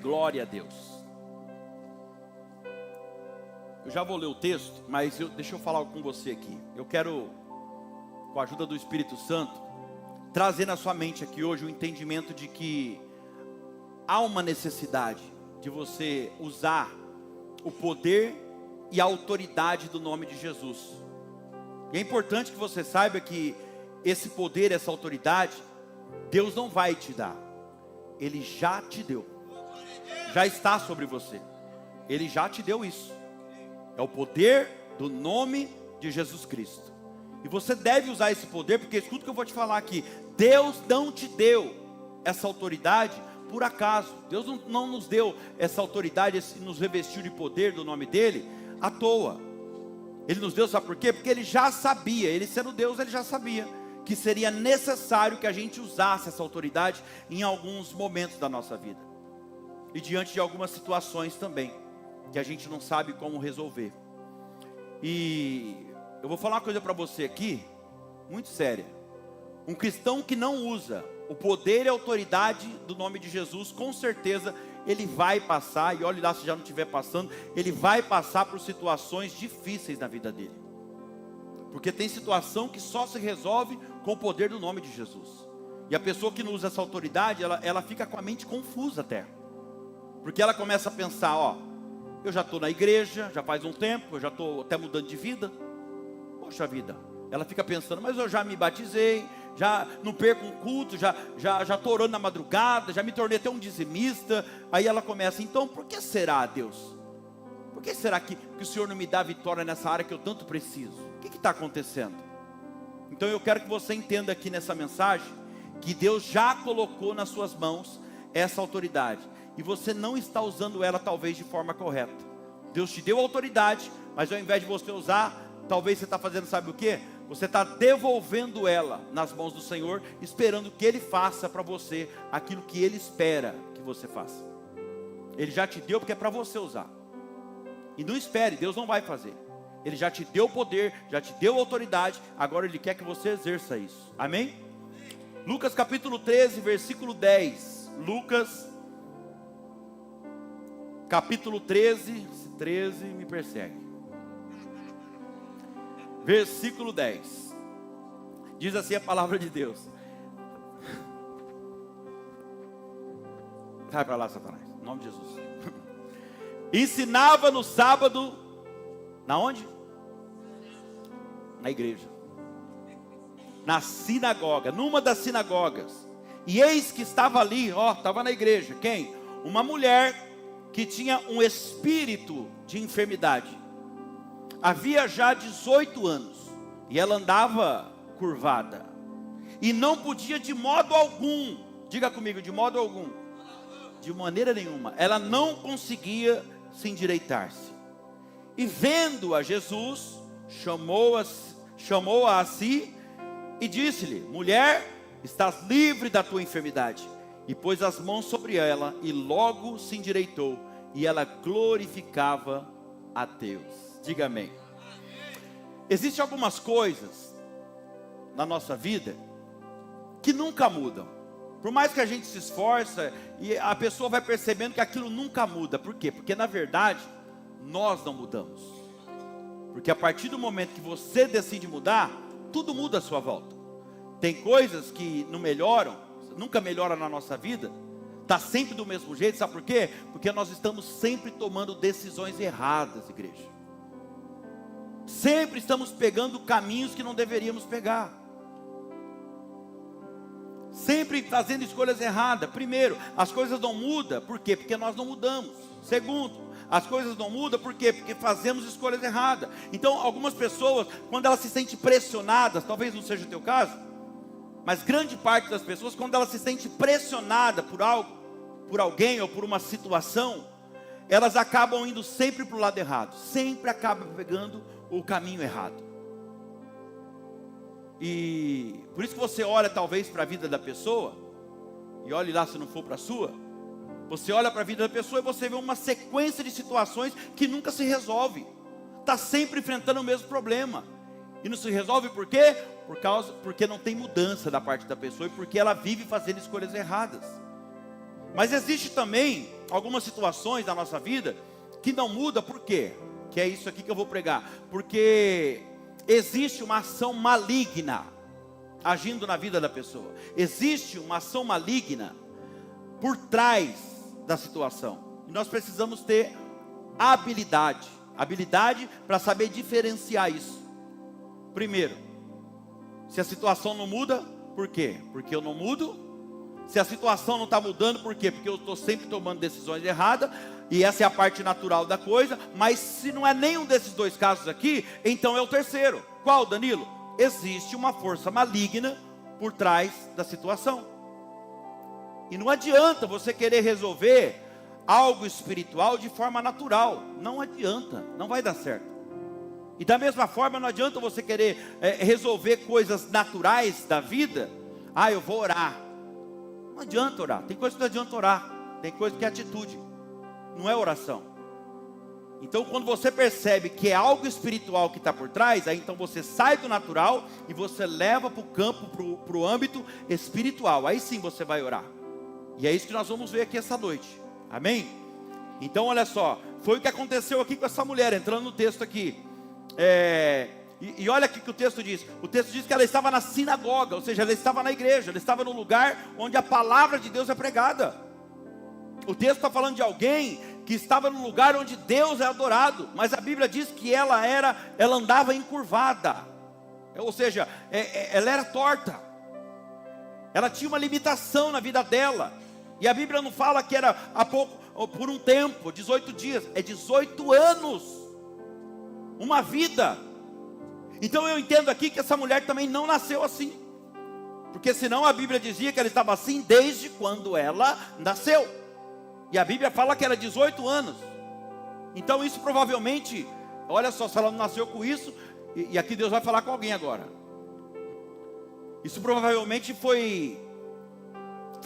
Glória a Deus. Eu já vou ler o texto, mas deixa eu falar algo com você aqui. Eu quero, com a ajuda do Espírito Santo, trazer na sua mente aqui hoje o entendimento de que há uma necessidade de você usar o poder e a autoridade do nome de Jesus. E é importante que você saiba que esse poder, essa autoridade, Deus não vai te dar. Ele já te deu. Já está sobre você. Ele já te deu isso. É o poder do nome de Jesus Cristo. E você deve usar esse poder, porque escuta o que eu vou te falar aqui. Deus não te deu essa autoridade por acaso. Deus não nos deu essa autoridade, nos revestiu de poder do nome dele à toa. Ele nos deu, sabe por quê? Porque ele já sabia, ele sendo Deus, ele já sabia que seria necessário que a gente usasse essa autoridade em alguns momentos da nossa vida. E diante de algumas situações também, que a gente não sabe como resolver. E eu vou falar uma coisa para você aqui, muito séria. Um cristão que não usa o poder e a autoridade do nome de Jesus, com certeza ele vai passar, e olhe lá se já não estiver passando, ele vai passar por situações difíceis na vida dele. Porque tem situação que só se resolve com o poder do nome de Jesus. E a pessoa que não usa essa autoridade, ela fica com a mente confusa até. Porque ela começa a pensar, ó, eu já estou na igreja, já faz um tempo, eu já estou até mudando de vida. Poxa vida, ela fica pensando, mas eu já me batizei, já não perco um culto, já estou orando na madrugada, já me tornei até um dizimista. Aí ela começa, então por que será, Deus? Por que será que o Senhor não me dá vitória nessa área que eu tanto preciso? O que está acontecendo? Então eu quero que você entenda aqui nessa mensagem, que Deus já colocou nas suas mãos essa autoridade. E você não está usando ela talvez de forma correta. Deus te deu autoridade, mas ao invés de você usar, talvez você está fazendo, sabe o que? Você está devolvendo ela nas mãos do Senhor, esperando que Ele faça para você aquilo que Ele espera que você faça. Ele já te deu porque é para você usar. E não espere, Deus não vai fazer. Ele já te deu poder, já te deu autoridade, agora Ele quer que você exerça isso. Amém? Lucas capítulo 13, versículo 10. Lucas capítulo 13, 13 me persegue. Versículo 10. Diz assim a palavra de Deus. Sai para lá, Satanás, em nome de Jesus. Ensinava no sábado. Na onde? Na igreja. Na sinagoga, numa das sinagogas. E eis que estava ali, estava na igreja. Quem? Uma mulher que tinha um espírito de enfermidade. Havia já 18 anos. E ela andava curvada. E não podia de modo algum. Diga comigo, de modo algum. De maneira nenhuma. Ela não conseguia se endireitar-se. E vendo a Jesus, chamou-a a si e disse-lhe: mulher, estás livre da tua enfermidade. E pôs as mãos sobre ela e logo se endireitou. E ela glorificava a Deus. Diga amém. Existem algumas coisas na nossa vida que nunca mudam. Por mais que a gente se esforça, e a pessoa vai percebendo que aquilo nunca muda. Por quê? Porque na verdade nós não mudamos. Porque a partir do momento que você decide mudar, tudo muda à sua volta. Tem coisas que não melhoram, nunca melhoram na nossa vida, está sempre do mesmo jeito. Sabe por quê? Porque nós estamos sempre tomando decisões erradas, igreja. Sempre estamos pegando caminhos que não deveríamos pegar. Sempre fazendo escolhas erradas. Primeiro, as coisas não mudam. Por quê? Porque nós não mudamos. Segundo, as coisas não mudam. Por quê? Porque fazemos escolhas erradas. Então, algumas pessoas, quando elas se sentem pressionadas, talvez não seja o teu caso, mas grande parte das pessoas, quando ela se sente pressionada por algo, por alguém ou por uma situação, elas acabam indo sempre para o lado errado. Sempre acabam pegando o caminho errado. E por isso que você olha talvez para a vida da pessoa, e olhe lá se não for para a sua. Você olha para a vida da pessoa e você vê uma sequência de situações que nunca se resolve. Está sempre enfrentando o mesmo problema. E não se resolve por quê? Porque não tem mudança da parte da pessoa e porque ela vive fazendo escolhas erradas. Mas existe também algumas situações da nossa vida que não muda, por quê? Que é isso aqui que eu vou pregar. Porque existe uma ação maligna agindo na vida da pessoa. Existe uma ação maligna por trás da situação. E nós precisamos ter habilidade para saber diferenciar isso. Primeiro, se a situação não muda, por quê? Porque eu não mudo. Se a situação não está mudando, por quê? Porque eu estou sempre tomando decisões erradas, e essa é a parte natural da coisa. Mas se não é nenhum desses dois casos aqui, então é o terceiro. Qual, Danilo? Existe uma força maligna por trás da situação. E não adianta você querer resolver algo espiritual de forma natural. Não adianta, não vai dar certo. E da mesma forma, não adianta você querer resolver coisas naturais da vida. Eu vou orar. Não adianta orar. Tem coisa que não adianta orar. Tem coisa que é atitude, não é oração. Então, quando você percebe que é algo espiritual que está por trás, aí então você sai do natural e você leva para o campo, para o âmbito espiritual. Aí sim você vai orar. E é isso que nós vamos ver aqui essa noite. Amém? Então, olha só, foi o que aconteceu aqui com essa mulher, entrando no texto aqui. E olha o que o texto diz. O texto diz que ela estava na sinagoga, ou seja, ela estava na igreja, ela estava no lugar onde a palavra de Deus é pregada. O texto está falando de alguém que estava no lugar onde Deus é adorado, mas a Bíblia diz que ela andava encurvada, ou seja, ela era torta, ela tinha uma limitação na vida dela, e a Bíblia não fala que era por um tempo, 18 dias, é 18 anos, uma vida. Então eu entendo aqui que essa mulher também não nasceu assim, porque senão a Bíblia dizia que ela estava assim desde quando ela nasceu. E a Bíblia fala que era 18 anos. Então isso provavelmente, olha só, se ela não nasceu com isso, e aqui Deus vai falar com alguém agora. Isso provavelmente foi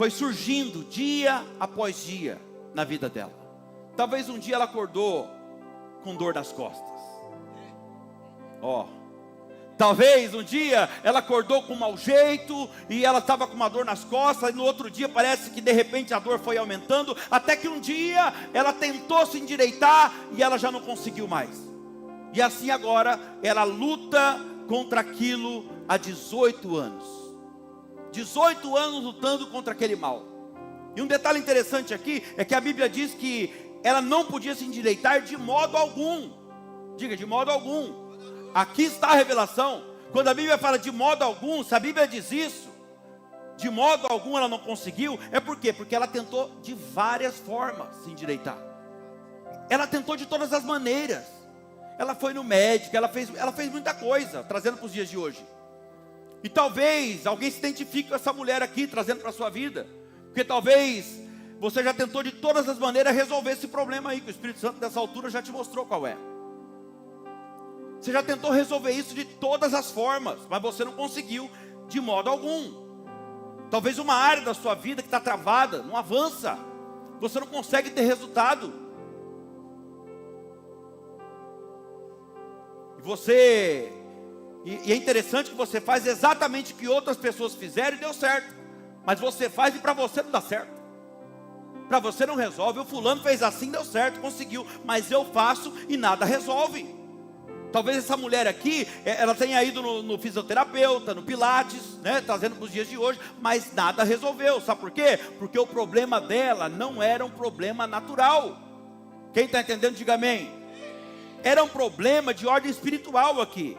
surgindo dia após dia na vida dela. Talvez um dia ela acordou com dor nas costas. Talvez um dia ela acordou com um mau jeito e ela estava com uma dor nas costas, e no outro dia parece que de repente a dor foi aumentando, até que um dia ela tentou se endireitar e ela já não conseguiu mais. E assim agora ela luta contra aquilo há 18 anos. 18 anos lutando contra aquele mal. E um detalhe interessante aqui é que a Bíblia diz que ela não podia se endireitar de modo algum. Diga, de modo algum. Aqui está a revelação. Quando a Bíblia fala de modo algum, se a Bíblia diz isso, de modo algum ela não conseguiu, é por quê? Porque ela tentou de várias formas se endireitar. Ela tentou de todas as maneiras. Ela foi no médico, ela fez muita coisa, trazendo para os dias de hoje. E talvez alguém se identifique com essa mulher aqui, trazendo para a sua vida. Porque talvez você já tentou de todas as maneiras resolver esse problema aí, que o Espírito Santo nessa altura já te mostrou qual é. Você já tentou resolver isso de todas as formas, mas você não conseguiu de modo algum. Talvez uma área da sua vida que está travada, não avança. Você não consegue ter resultado. E é interessante que você faz exatamente o que outras pessoas fizeram e deu certo. Mas você faz e para você não dá certo. Para você não resolve. O fulano fez assim, deu certo, conseguiu. Mas eu faço e nada resolve. Talvez essa mulher aqui, ela tenha ido no fisioterapeuta, no pilates, né, trazendo para os dias de hoje, mas nada resolveu. Sabe por quê? Porque o problema dela não era um problema natural. Quem está entendendo, diga amém. Era um problema de ordem espiritual aqui.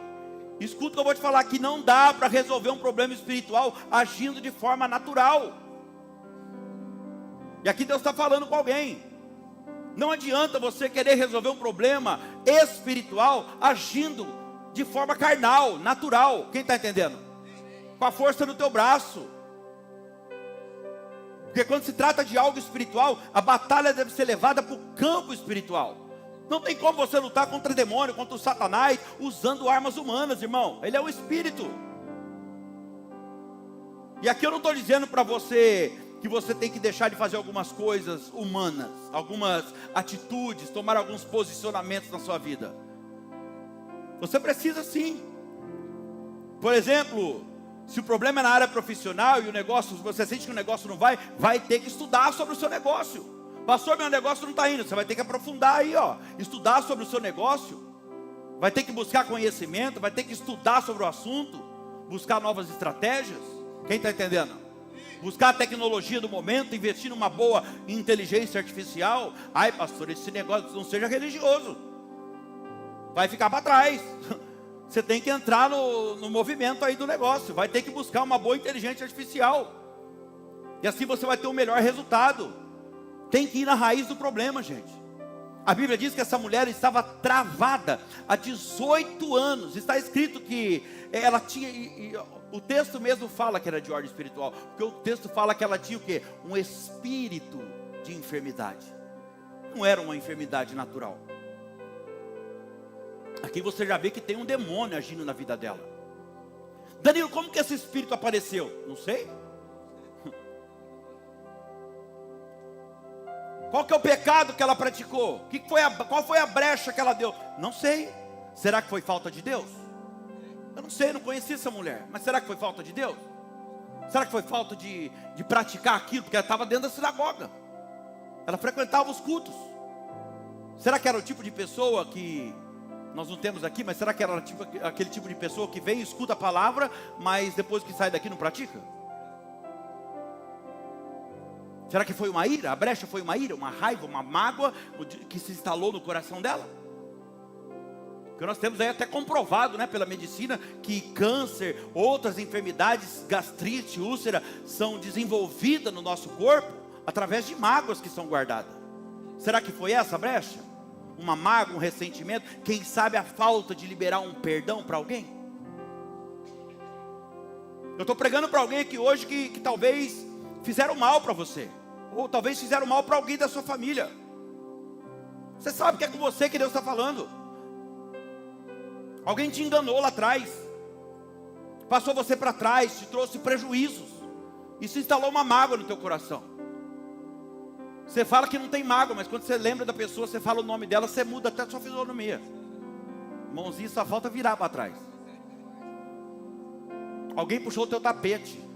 Escuta o que eu vou te falar, que não dá para resolver um problema espiritual agindo de forma natural. E aqui Deus está falando com alguém. Não adianta você querer resolver um problema espiritual agindo de forma carnal, natural. Quem está entendendo? Com a força do teu braço. Porque quando se trata de algo espiritual, a batalha deve ser levada para o campo espiritual. Não tem como você lutar contra o demônio, contra o Satanás, usando armas humanas, irmão. Ele é um espírito. E aqui eu não estou dizendo para você que você tem que deixar de fazer algumas coisas humanas, algumas atitudes, tomar alguns posicionamentos na sua vida. Você precisa sim. Por exemplo, se o problema é na área profissional e o negócio, você sente que o negócio não vai ter que estudar sobre o seu negócio. Pastor, meu negócio não está indo. Você vai ter que aprofundar aí, ó. Estudar sobre o seu negócio. Vai ter que buscar conhecimento. Vai ter que estudar sobre o assunto. Buscar novas estratégias. Quem está entendendo? Buscar a tecnologia do momento. Investir numa boa inteligência artificial. Ai, pastor, esse negócio não seja religioso. Vai ficar para trás. Você tem que entrar no movimento aí do negócio. Vai ter que buscar uma boa inteligência artificial. E assim você vai ter um melhor resultado. Tem que ir na raiz do problema, gente. A Bíblia diz que essa mulher estava travada há 18 anos. Está escrito que ela tinha... O texto mesmo fala que era de ordem espiritual. Porque o texto fala que ela tinha o quê? Um espírito de enfermidade. Não era uma enfermidade natural. Aqui você já vê que tem um demônio agindo na vida dela. Danilo, como que esse espírito apareceu? Não sei. Qual que é o pecado que ela praticou? Qual foi a brecha que ela deu? Não sei. Será que foi falta de Deus? Eu não sei, não conheci essa mulher. Mas será que foi falta de Deus? Será que foi falta de praticar aquilo? Porque ela estava dentro da sinagoga. Ela frequentava os cultos. Será que era o tipo de pessoa que... Nós não temos aqui, mas será que era aquele tipo de pessoa que vem e escuta a palavra, mas depois que sai daqui não pratica? Será que foi uma ira? A brecha foi uma ira, uma raiva, uma mágoa que se instalou no coração dela? Porque nós temos aí até comprovado, né, pela medicina, que câncer, outras enfermidades, gastrite, úlcera, são desenvolvidas no nosso corpo através de mágoas que são guardadas. Será que foi essa a brecha? Uma mágoa, um ressentimento, quem sabe a falta de liberar um perdão para alguém? Eu estou pregando para alguém aqui hoje que talvez fizeram mal para você, ou talvez fizeram mal para alguém da sua família. Você sabe que é com você que Deus está falando. Alguém te enganou lá atrás, passou você para trás, te trouxe prejuízos, e se instalou uma mágoa no teu coração. Você fala que não tem mágoa, mas quando você lembra da pessoa, você fala o nome dela, você muda até a sua fisionomia. Mãozinha, só falta virar para trás. Alguém puxou o teu tapete.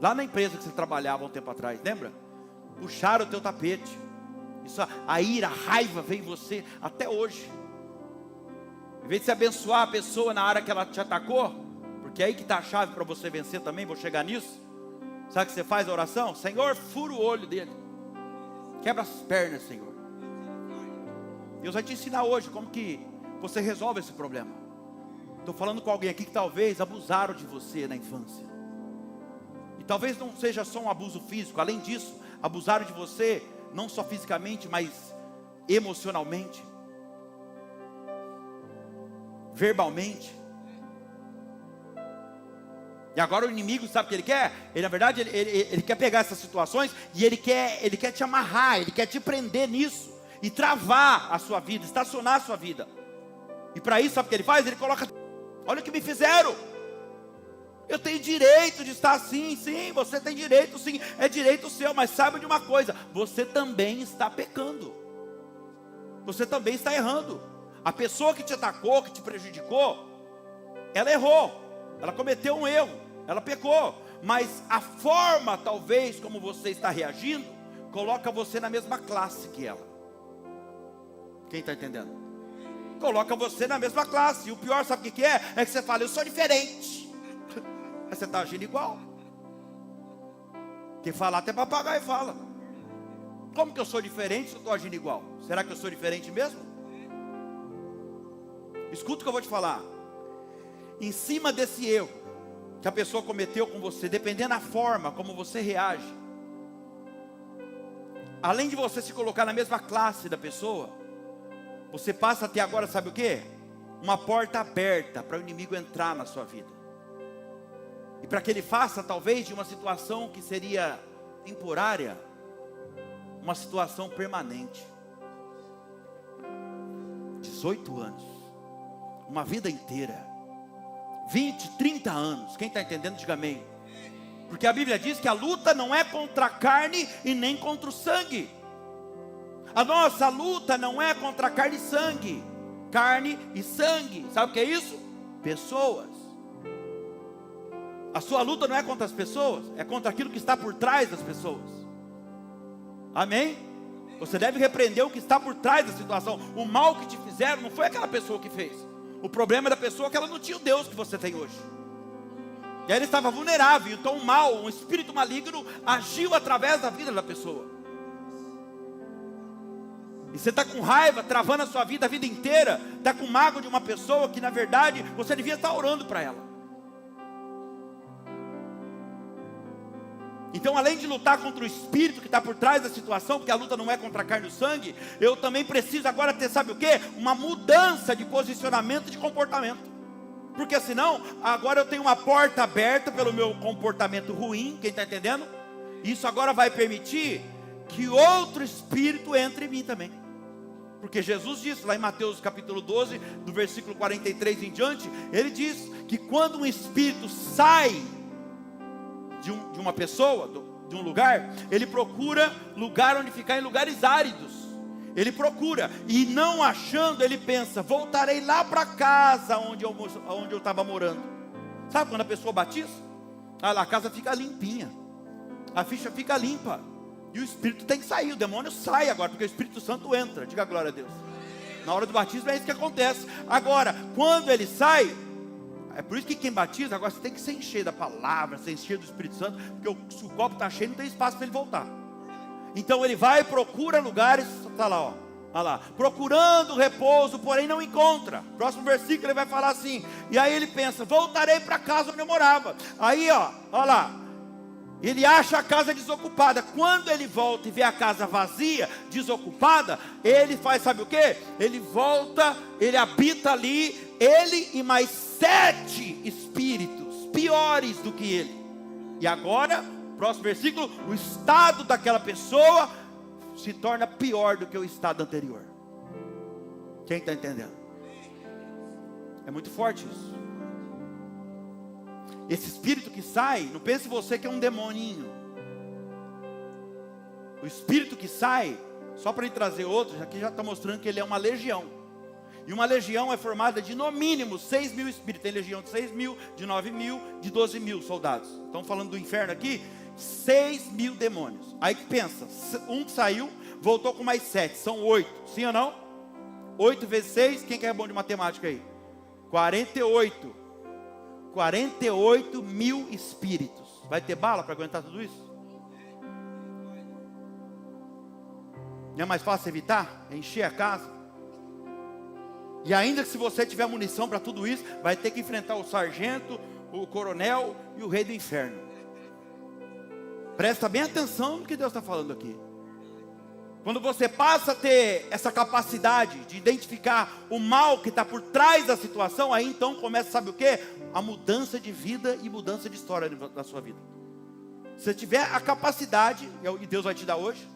Lá na empresa que você trabalhava um tempo atrás, lembra? Puxaram o teu tapete. Isso, a ira, a raiva veio em você até hoje. Em vez de você abençoar a pessoa na área que ela te atacou, porque é aí que está a chave para você vencer também, vou chegar nisso. Sabe o que você faz a oração? Senhor, fura o olho dele. Quebra as pernas, Senhor. Deus vai te ensinar hoje como que você resolve esse problema. Estou falando com alguém aqui que talvez abusaram de você na infância. E talvez não seja só um abuso físico. Além disso, abusaram de você não só fisicamente, mas emocionalmente, verbalmente. E agora o inimigo sabe o que ele quer? Ele, na verdade, ele quer pegar essas situações e ele quer te amarrar, ele quer te prender nisso e travar a sua vida, estacionar a sua vida. E para isso, sabe o que ele faz? Ele coloca: olha o que me fizeram. Eu tenho direito de estar assim. Sim, você tem direito, sim, é direito seu. Mas saiba de uma coisa: você também está pecando. Você também está errando. A pessoa que te atacou, que te prejudicou, ela errou. Ela cometeu um erro, ela pecou, mas a forma talvez como você está reagindo, coloca você na mesma classe que ela. Quem está entendendo? Coloca você na mesma classe, e o pior sabe o que é? É que você fala: eu sou diferente. Aí você está agindo igual. Quem fala até papagaio fala. Como que eu sou diferente se eu estou agindo igual? Será que eu sou diferente mesmo? Escuta o que eu vou te falar. Em cima desse erro que a pessoa cometeu com você, dependendo da forma como você reage, além de você se colocar na mesma classe da pessoa, você passa a ter agora, sabe o que? Uma porta aberta para o inimigo entrar na sua vida. E para que ele faça talvez de uma situação que seria temporária, uma situação permanente. 18 anos, uma vida inteira, 20, 30 anos, quem está entendendo, diga amém. Porque a Bíblia diz que a luta não é contra a carne e nem contra o sangue. A nossa luta não é contra a carne e sangue, sabe o que é isso? Pessoas. A sua luta não é contra as pessoas, é contra aquilo que está por trás das pessoas. Amém? Você deve repreender o que está por trás da situação. O mal que te fizeram não foi aquela pessoa que fez. O problema da pessoa é que ela não tinha o Deus que você tem hoje. E aí ele estava vulnerável. Então o mal, um espírito maligno, agiu através da vida da pessoa. E você está com raiva, travando a sua vida a vida inteira. Está com mágoa de uma pessoa que na verdade você devia estar orando para ela. Então, além de lutar contra o espírito que está por trás da situação, porque a luta não é contra a carne e o sangue, eu também preciso agora ter, sabe o quê? Uma mudança de posicionamento e de comportamento. Porque senão, agora eu tenho uma porta aberta pelo meu comportamento ruim, quem está entendendo? Isso agora vai permitir que outro espírito entre em mim também. Porque Jesus disse lá em Mateus capítulo 12, do versículo 43 em diante, ele diz que quando um espírito sai de uma pessoa, de um lugar, ele procura lugar onde ficar, em lugares áridos. Ele procura, e não achando, ele pensa: voltarei lá para casa onde eu estava morando. Sabe quando a pessoa batiza? A casa fica limpinha, a ficha fica limpa, e o espírito tem que sair, o demônio sai agora, porque o Espírito Santo entra. Diga glória a Deus. Na hora do batismo é isso que acontece. Agora, quando ele sai, é por isso que quem batiza, agora você tem que se encher da palavra, se encher do Espírito Santo, porque se o copo está cheio, não tem espaço para ele voltar. Então ele vai e procura lugares, está lá, ó, olha lá, procurando repouso, porém não encontra. Próximo versículo ele vai falar assim, e aí ele pensa: voltarei para a casa onde eu morava. Aí ó, olha lá, ele acha a casa desocupada. Quando ele volta e vê a casa vazia, desocupada, ele faz, sabe o que? Ele volta, ele habita ali, ele e mais 7 espíritos piores do que ele. E agora, próximo versículo, o estado daquela pessoa se torna pior do que o estado anterior. Quem está entendendo? É muito forte isso. Esse espírito que sai, não pense você que é um demoninho. O espírito que sai, só para ele trazer outros, aqui já está mostrando que ele é uma legião. E uma legião é formada de no mínimo 6 mil espíritos. Tem legião de 6 mil, de 9 mil, de 12 mil soldados. Estamos falando do inferno aqui, 6 mil demônios. Aí que pensa, um que saiu, voltou com mais 7, são 8, sim ou não? 8 vezes 6, quem que é bom de matemática aí? 48. 48 mil espíritos. Vai ter bala para aguentar tudo isso? Não é mais fácil evitar? É encher a casa? E ainda que se você tiver munição para tudo isso, vai ter que enfrentar o sargento, o coronel e o rei do inferno. Presta bem atenção no que Deus está falando aqui. Quando você passa a ter essa capacidade de identificar o mal que está por trás da situação, aí então começa, sabe o que? A mudança de vida e mudança de história da sua vida. Se você tiver a capacidade, e Deus vai te dar hoje,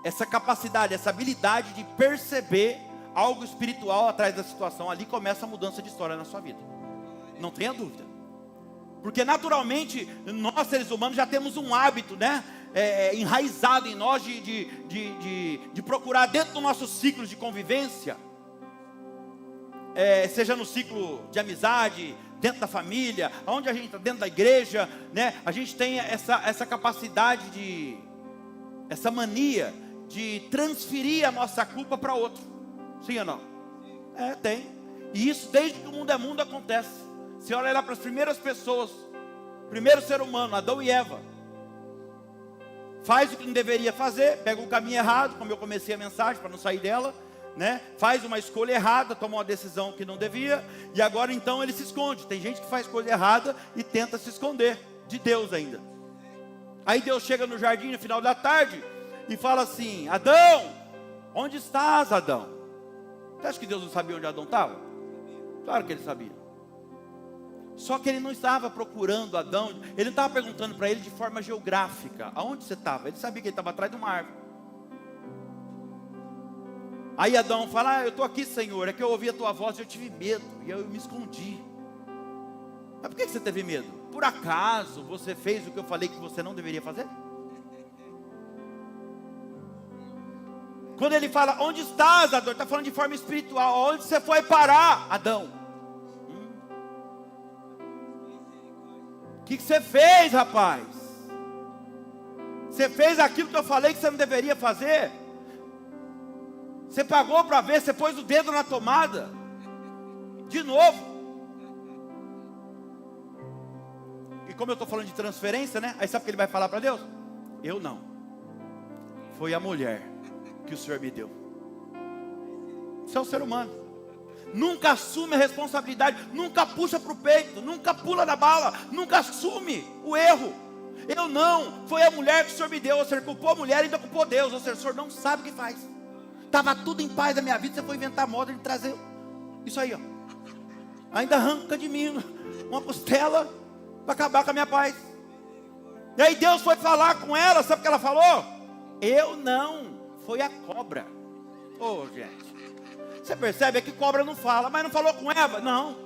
essa capacidade, essa habilidade de perceber algo espiritual atrás da situação, ali começa a mudança de história na sua vida. Não tenha dúvida. Porque naturalmente, nós seres humanos já temos um hábito, né? Enraizado em nós de procurar dentro do nosso ciclo de convivência, seja no ciclo de amizade, dentro da família, onde a gente está, dentro da igreja, né? A gente tem essa capacidade essa mania de transferir a nossa culpa para outro. Sim ou não? Tem. E isso desde que o mundo é mundo acontece. Você olha lá para as primeiras pessoas, primeiro ser humano, Adão e Eva, faz o que não deveria fazer, pega o caminho errado, como eu comecei a mensagem para não sair dela, né? Faz uma escolha errada, toma uma decisão que não devia, e agora então ele se esconde. Tem gente que faz coisa errada e tenta se esconder de Deus ainda. Aí Deus chega no jardim no final da tarde e fala assim: Adão, onde estás, Adão? Você acha que Deus não sabia onde Adão estava? Claro que ele sabia. Só que ele não estava procurando Adão, ele não estava perguntando para ele de forma geográfica: aonde você estava? Ele sabia que ele estava atrás de uma árvore. Aí Adão fala: eu estou aqui, Senhor, é que eu ouvi a tua voz e eu tive medo, e eu me escondi. Mas por que você teve medo? Por acaso você fez o que eu falei que você não deveria fazer? Quando ele fala: onde estás, Adão? Ele está falando de forma espiritual. Onde você foi parar, Adão? O que você fez, rapaz? Você fez aquilo que eu falei que você não deveria fazer. Você pagou para ver, você pôs o dedo na tomada. De novo. E como eu estou falando de transferência, né? Aí sabe o que ele vai falar para Deus? Eu não. Foi a mulher que o Senhor me deu. Você é um ser humano. Nunca assume a responsabilidade. Nunca puxa para o peito. Nunca pula da bala. Nunca assume o erro. Eu não. Foi a mulher que o Senhor me deu. Ou seja, culpou a mulher e ainda culpou Deus. Ou seja, o Senhor não sabe o que faz. Estava tudo em paz na minha vida. Você foi inventar moda de trazer isso aí, ó. Ainda arranca de mim uma costela para acabar com a minha paz. E aí Deus foi falar com ela. Sabe o que ela falou? Eu não. Foi a cobra. Ô, gente. Você percebe? É que cobra não fala. Mas não falou com Eva? Não.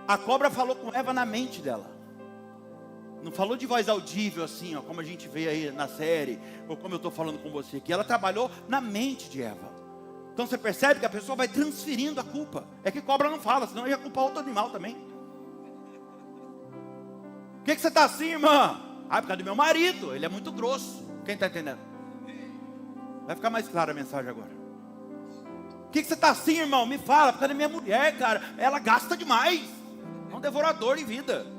A cobra falou com Eva na mente dela. Não falou de voz audível assim, ó, como a gente vê aí na série, ou como eu estou falando com você aqui. Ela trabalhou na mente de Eva. Então você percebe que a pessoa vai transferindo a culpa. É que cobra não fala, senão ia culpar outro animal também. Por que você está assim, irmã? Ah, por causa do meu marido, ele é muito grosso. Quem está entendendo? Vai ficar mais clara a mensagem agora. Por que você está assim, irmão? Me fala, por causa da minha mulher, cara. Ela gasta demais. É um devorador de vida.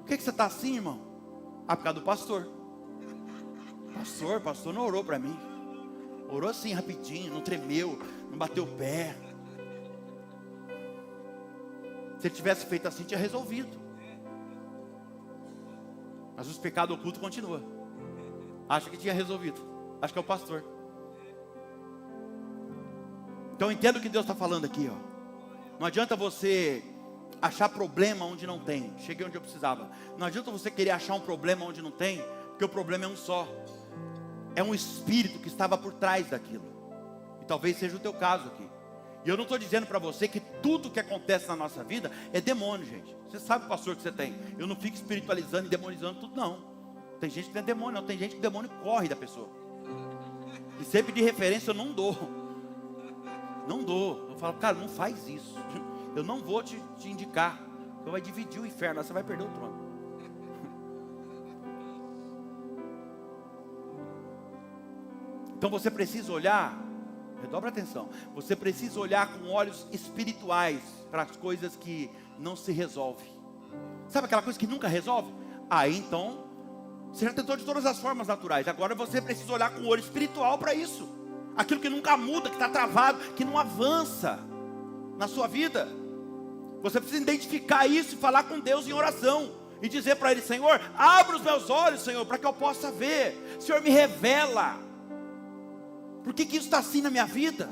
Por que você está assim, irmão? Ah, por causa do pastor. Pastor não orou para mim. Orou assim, rapidinho, não tremeu, não bateu o pé. Se ele tivesse feito assim, tinha resolvido. Mas os pecados ocultos continuam. Acha que tinha resolvido. Acho que é o pastor. Então entenda o que Deus está falando aqui, ó. Não adianta você achar problema onde não tem. Cheguei onde eu precisava. Não adianta você querer achar um problema onde não tem, porque o problema é um só. É um espírito que estava por trás daquilo. E talvez seja o teu caso aqui. E eu não estou dizendo para você que tudo que acontece na nossa vida é demônio, gente. Você sabe o pastor que você tem. Eu não fico espiritualizando e demonizando tudo, não. Tem gente que não é demônio, não. Tem gente que o demônio corre da pessoa. E sempre de referência eu não dou. Não dou. Eu falo, cara, não faz isso. Eu não vou te indicar. Você vai dividir o inferno, você vai perder o trono. Então você precisa olhar, redobra atenção, você precisa olhar com olhos espirituais para as coisas que não se resolvem. Sabe aquela coisa que nunca resolve? Aí então, você já tentou de todas as formas naturais, agora você precisa olhar com o olho espiritual para isso. Aquilo que nunca muda, que está travado, que não avança na sua vida. Você precisa identificar isso e falar com Deus em oração. E dizer para Ele, Senhor, abra os meus olhos, Senhor, para que eu possa ver. Senhor, me revela. Por que isso está assim na minha vida?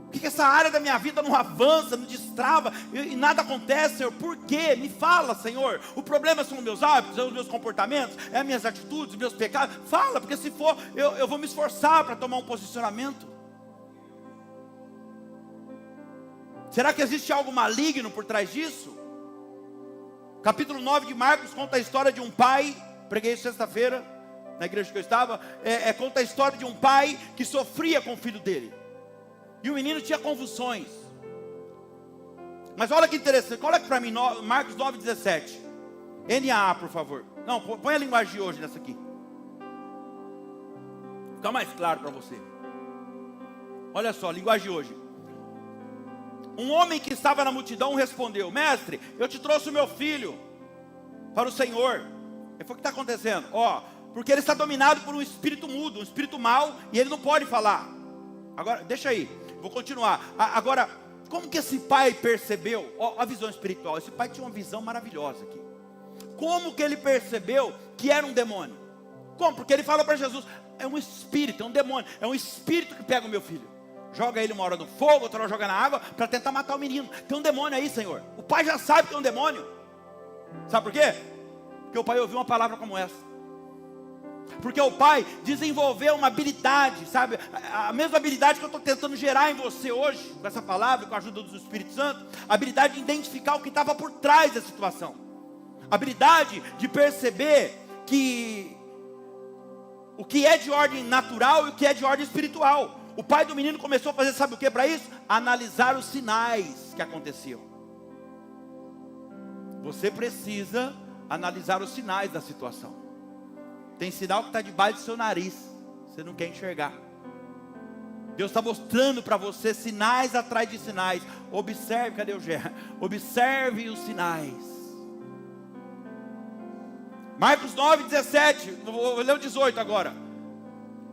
Por que essa área da minha vida não avança, não destrava e nada acontece, Senhor? Por quê? Me fala, Senhor. O problema são os meus hábitos, são os meus comportamentos, é as minhas atitudes, os meus pecados. Fala, porque se for, eu vou me esforçar para tomar um posicionamento. Será que existe algo maligno por trás disso? Capítulo 9 de Marcos conta a história de um pai. Preguei sexta-feira na igreja que eu estava. Conta a história de um pai que sofria com o filho dele. E o menino tinha convulsões. Mas olha que interessante. Olha aqui para mim, Marcos 9,17. NAA, por favor. Não, põe a linguagem de hoje nessa aqui. Fica mais claro para você. Olha só, linguagem de hoje. Um homem que estava na multidão respondeu: Mestre, eu te trouxe o meu filho para o Senhor. E foi o que está acontecendo. Porque ele está dominado por um espírito mudo, um espírito mau, e ele não pode falar. Agora, deixa aí, vou continuar. Agora, como que esse pai percebeu? A visão espiritual. Esse pai tinha uma visão maravilhosa aqui. Como que ele percebeu que era um demônio? Como? Porque ele falou para Jesus: é um espírito, é um demônio, é um espírito que pega o meu filho. Joga ele uma hora no fogo, outra hora joga na água, para tentar matar o menino. Tem um demônio aí, Senhor. O pai já sabe que é um demônio. Sabe por quê? Porque o pai ouviu uma palavra como essa. Porque o pai desenvolveu uma habilidade, sabe? A mesma habilidade que eu estou tentando gerar em você hoje, com essa palavra, com a ajuda do Espírito Santo. A habilidade de identificar o que estava por trás da situação. A habilidade de perceber que o que é de ordem natural e o que é de ordem espiritual. O pai do menino começou a fazer, sabe o que para isso? Analisar os sinais que aconteciam. Você precisa analisar os sinais da situação. Tem sinal que está debaixo do seu nariz, você não quer enxergar. Deus está mostrando para você sinais atrás de sinais. Observe, cadê o Gé? Observe os sinais. Marcos 9:17, vou ler o 18 agora.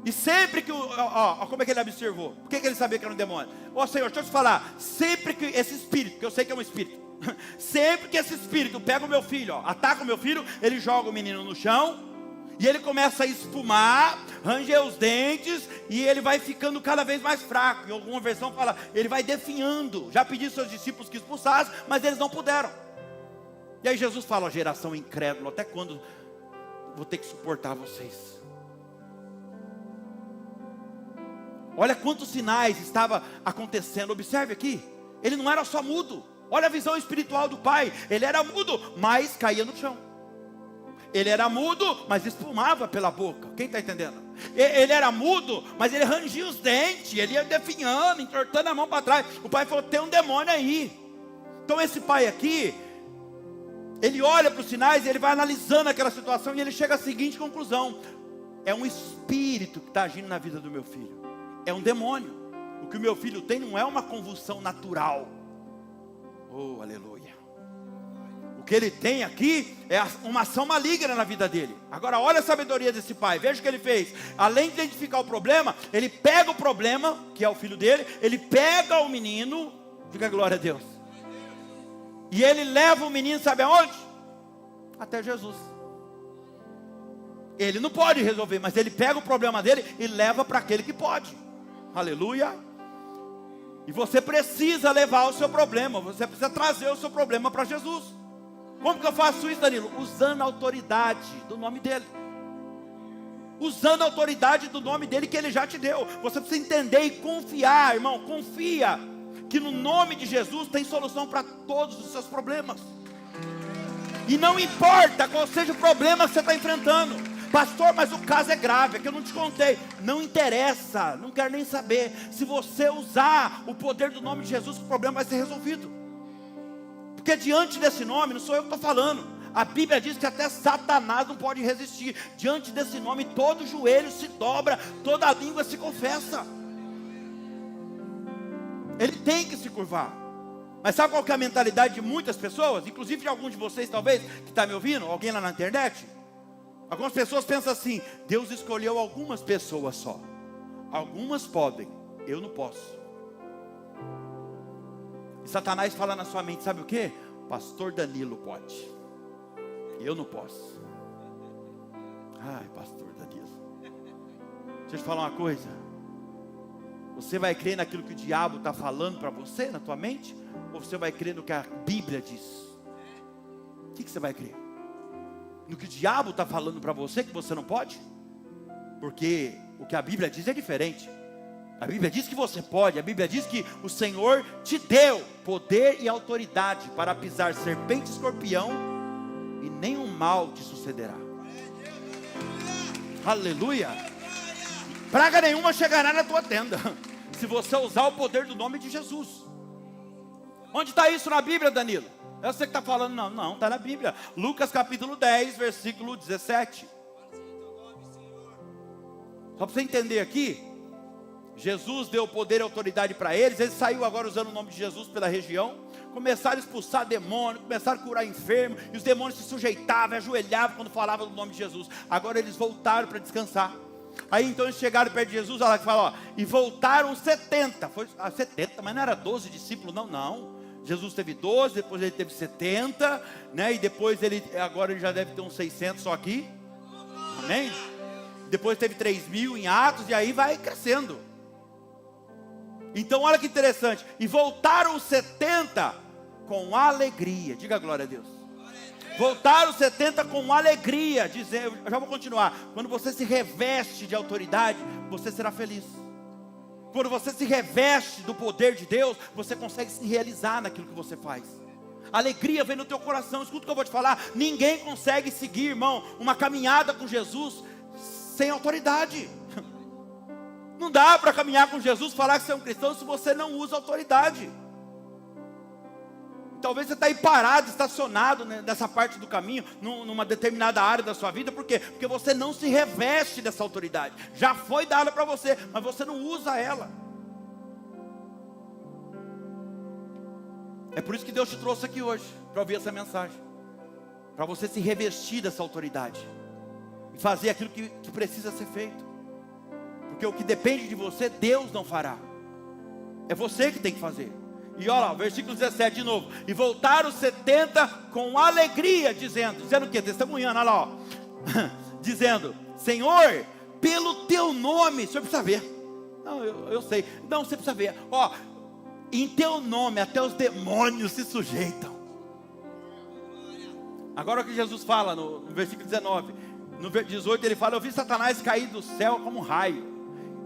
E sempre que, como é que ele observou? Por que ele sabia que era um demônio? Senhor, deixa eu te falar, sempre que esse espírito, que eu sei que é um espírito, sempre que esse espírito pega o meu filho, ataca o meu filho, ele joga o menino no chão, e ele começa a espumar, ranger os dentes, e ele vai ficando cada vez mais fraco. Em alguma versão fala, ele vai definhando. Já pedi aos seus discípulos que expulsassem, mas eles não puderam. E aí Jesus fala, geração incrédula, até quando vou ter que suportar vocês? Olha quantos sinais estava acontecendo. Observe aqui, ele não era só mudo. Olha a visão espiritual do pai. Ele era mudo, mas caía no chão. Ele era mudo, mas espumava pela boca. Quem está entendendo? Ele era mudo, mas ele rangia os dentes. Ele ia definhando, entortando a mão para trás. O pai falou, tem um demônio aí. Então esse pai aqui, ele olha para os sinais e ele vai analisando aquela situação. E ele chega à seguinte conclusão: é um espírito que está agindo na vida do meu filho. É um demônio. O que o meu filho tem não é uma convulsão natural. Oh, aleluia. O que ele tem aqui é uma ação maligna na vida dele. Agora olha a sabedoria desse pai. Veja o que ele fez. Além de identificar o problema, ele pega o problema, que é o filho dele. Ele pega o menino. Diga glória a Deus. E ele leva o menino, sabe aonde? Até Jesus. Ele não pode resolver, mas ele pega o problema dele e leva para aquele que pode. Aleluia. E você precisa levar o seu problema. Você precisa trazer o seu problema para Jesus. Como que eu faço isso, Danilo? Usando a autoridade do nome dele. Usando a autoridade do nome dele que ele já te deu. Você precisa entender e confiar, irmão. Confia que no nome de Jesus tem solução para todos os seus problemas. E não importa qual seja o problema que você está enfrentando. Pastor, mas o caso é grave, é que eu não te contei. Não interessa, não quero nem saber. Se você usar o poder do nome de Jesus, o problema vai ser resolvido. Porque diante desse nome, não sou eu que estou falando, a Bíblia diz que até Satanás não pode resistir. Diante desse nome, todo joelho se dobra, toda língua se confessa. Ele tem que se curvar. Mas sabe qual que é a mentalidade de muitas pessoas? Inclusive de alguns de vocês talvez, que está me ouvindo, alguém lá na internet. Algumas pessoas pensam assim: Deus escolheu algumas pessoas só. Algumas podem, eu não posso. E Satanás fala na sua mente, sabe o que? Pastor Danilo pode, eu não posso. Ai, pastor Danilo, deixa eu te falar uma coisa. Você vai crer naquilo que o diabo está falando para você, na tua mente? Ou você vai crer no que a Bíblia diz? O que você vai crer? No que o diabo está falando para você que você não pode? Porque o que a Bíblia diz é diferente. A Bíblia diz que você pode. A Bíblia diz que o Senhor te deu poder e autoridade para pisar serpente e escorpião, e nenhum mal te sucederá. Aleluia. Praga nenhuma chegará na tua tenda, se você usar o poder do nome de Jesus. Onde está isso na Bíblia, Danilo? É você que está falando. Não, está na Bíblia. Lucas capítulo 10, versículo 17. Só para você entender aqui, Jesus deu poder e autoridade para eles. Eles saíram agora usando o nome de Jesus pela região. Começaram a expulsar demônios, começaram a curar enfermos. E os demônios se sujeitavam, ajoelhavam quando falavam do nome de Jesus. Agora eles voltaram para descansar. Aí então eles chegaram perto de Jesus, olha lá que fala, e voltaram 70. Foi 70, mas não era 12 discípulos, não. Jesus teve 12, depois ele teve 70, né? E depois agora ele já deve ter uns 600 só aqui. Amém? Depois teve 3.000 em Atos, e aí vai crescendo. Então olha que interessante. E voltaram os 70 com alegria. Diga glória a Deus. Voltaram os 70 com alegria, dizendo, eu já vou continuar. Quando você se reveste de autoridade, você será feliz. Quando você se reveste do poder de Deus, você consegue se realizar naquilo que você faz. Alegria vem no teu coração. Escuta o que eu vou te falar. Ninguém consegue seguir, irmão, uma caminhada com Jesus sem autoridade. Não dá para caminhar com Jesus, falar que você é um cristão, se você não usa autoridade. Talvez você está aí parado, estacionado, né, nessa parte do caminho, numa determinada área da sua vida. Por quê? Porque você não se reveste dessa autoridade. Já foi dada para você, mas você não usa ela. É por isso que Deus te trouxe aqui hoje, para ouvir essa mensagem. Para você se revestir dessa autoridade. E fazer aquilo que precisa ser feito. Porque o que depende de você, Deus não fará. É você que tem que fazer. E olha lá, versículo 17 de novo. E voltaram os 70 com alegria, dizendo o quê? Testemunhando, olha lá, ó. Dizendo, Senhor, pelo teu nome, o senhor precisa ver. Não, eu sei. Não, você precisa ver. Ó, em teu nome até os demônios se sujeitam. Agora o que Jesus fala no versículo 19. No 18 ele fala, eu vi Satanás cair do céu como um raio.